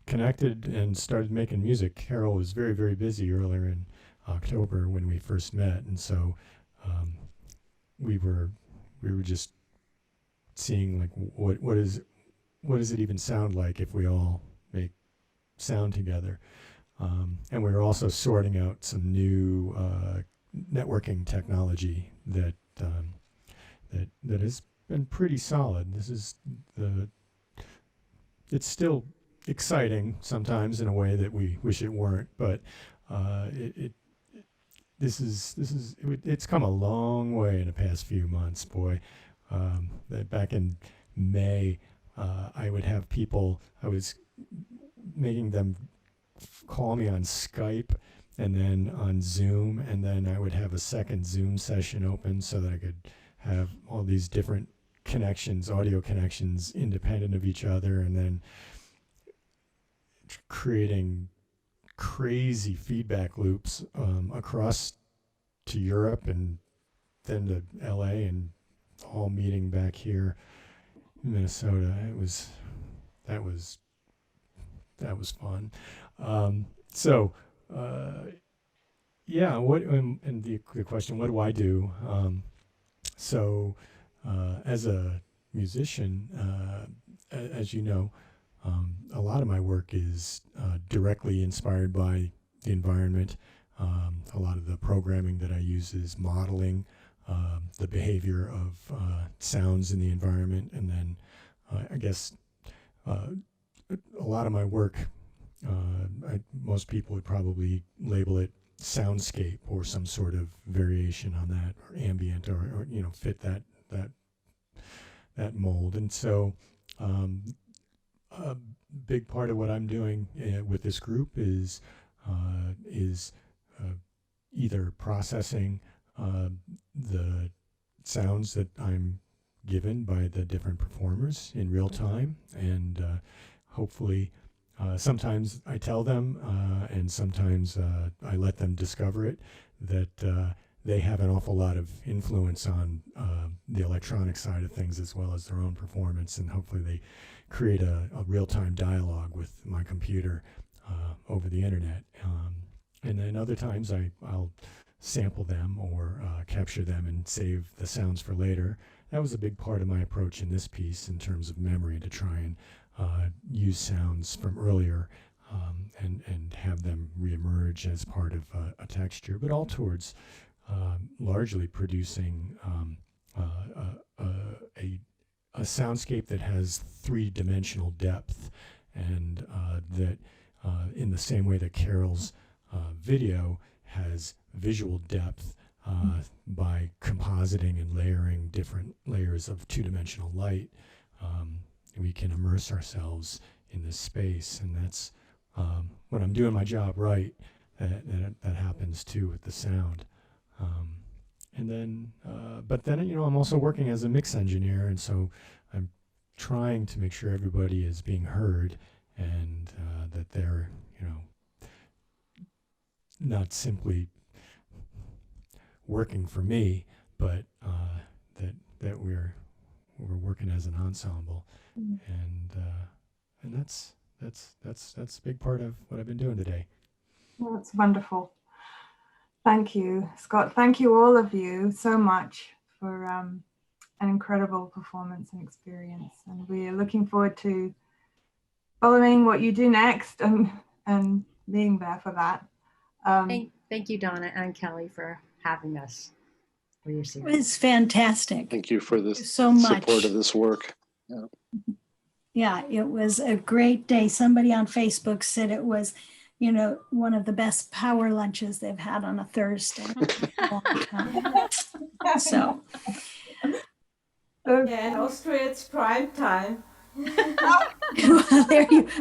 connected and started making music. Carole was very, very busy earlier in October when we first met, and so we were just seeing like what does it even sound like if we all make sound together, and we were also sorting out some new networking technology that has been pretty solid. It's still exciting sometimes in a way that we wish it weren't, but it's come a long way in the past few months, boy. Back in May, I would have people, I was making them call me on Skype and then on Zoom, and then I would have a second Zoom session open so that I could have all these different connections, audio connections, independent of each other, and then creating crazy feedback loops across to Europe and then to LA and all meeting back here in Minnesota. That was fun. Yeah. What and the question, what do I do? As a musician, as you know, a lot of my work is directly inspired by the environment. A lot of the programming that I use is modeling the behavior of sounds in the environment, and then I guess a lot of my work, most people would probably label it soundscape or some sort of variation on that, or ambient, or you know, fit that mold. And so a big part of what I'm doing with this group is either processing the sounds that I'm given by the different performers in real time, and hopefully sometimes I tell them, and sometimes I let them discover it, that they have an awful lot of influence on the electronic side of things as well as their own performance, and hopefully they create a real-time dialogue with my computer over the internet. And then other times I'll sample them or capture them and save the sounds for later. That was a big part of my approach in this piece in terms of memory, to try and use sounds from earlier and have them reemerge as part of a texture, but all towards largely producing a soundscape that has three-dimensional depth, and that in the same way that Carole's video has visual depth by compositing and layering different layers of two-dimensional light, we can immerse ourselves in this space. And that's when I'm doing my job right, that happens too with the sound. And then, but then, you know, I'm also working as a mix engineer, and so I'm trying to make sure everybody is being heard, and that they're, you know, not simply working for me, but that we're working as an ensemble, and that's a big part of what I've been doing today. Well, that's wonderful. Thank you, Scott. Thank you, all of you, so much for an incredible performance and experience. And we are looking forward to following what you do next and being there for that. Thank you, Donna and Kelly, for having us for your It series. was fantastic. Thank you for this So much support of this work. Yeah. Yeah, it was a great day. Somebody on Facebook said it was, you know, one of the best power lunches they've had on a Thursday. So, Yeah, in Austria it's prime time.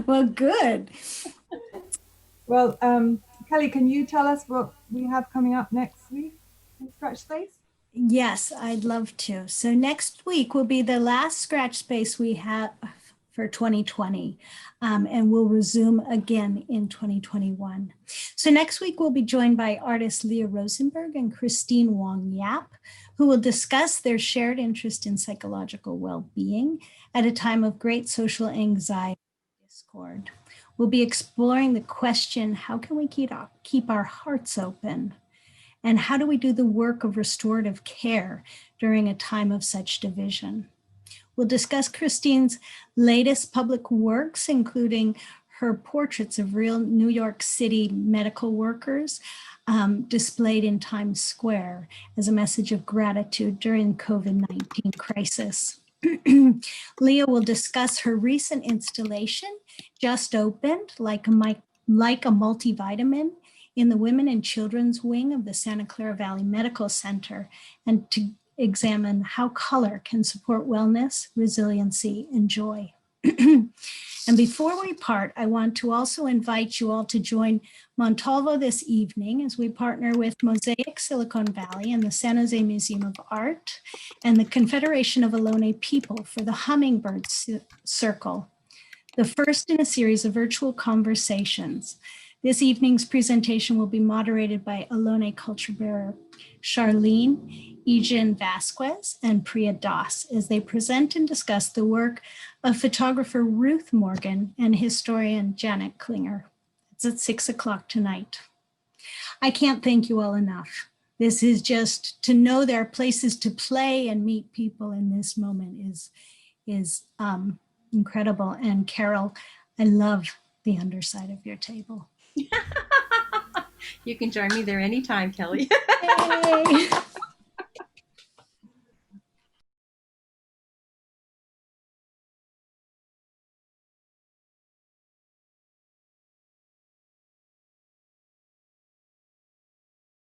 well, good. Well, Kelly, can you tell us what we have coming up next week in Scratch Space? Yes, I'd love to. So next week will be the last Scratch Space we have for 2020, and we'll resume again in 2021. So next week we'll be joined by artists Leah Rosenberg and Christine Wong Yap, who will discuss their shared interest in psychological well-being at a time of great social anxiety and discord. We'll be exploring the question, how can we keep our hearts open? And how do we do the work of restorative care during a time of such division? We'll discuss Christine's latest public works, including her portraits of real New York City medical workers displayed in Times Square as a message of gratitude during the COVID-19 crisis. Leah will discuss her recent installation, just opened, like a multivitamin, in the Women and Children's Wing of the Santa Clara Valley Medical Center, and to examine how color can support wellness, resiliency, and joy. And before we part, I want to also invite you all to join Montalvo this evening as we partner with Mosaic Silicon Valley and the San Jose Museum of Art and the Confederation of Ohlone People for the Hummingbird Circle, the first in a series of virtual conversations. This evening's presentation will be moderated by Ohlone culture bearer Charlene Egan Vasquez and Priya Das as they present and discuss the work of photographer Ruth Morgan and historian Janet Klinger. It's at 6 o'clock tonight. I can't thank you all enough. This is just to know there are places to play and meet people in this moment is incredible. And Carole, I love the underside of your table. You can join me there anytime, Kelly. Yay.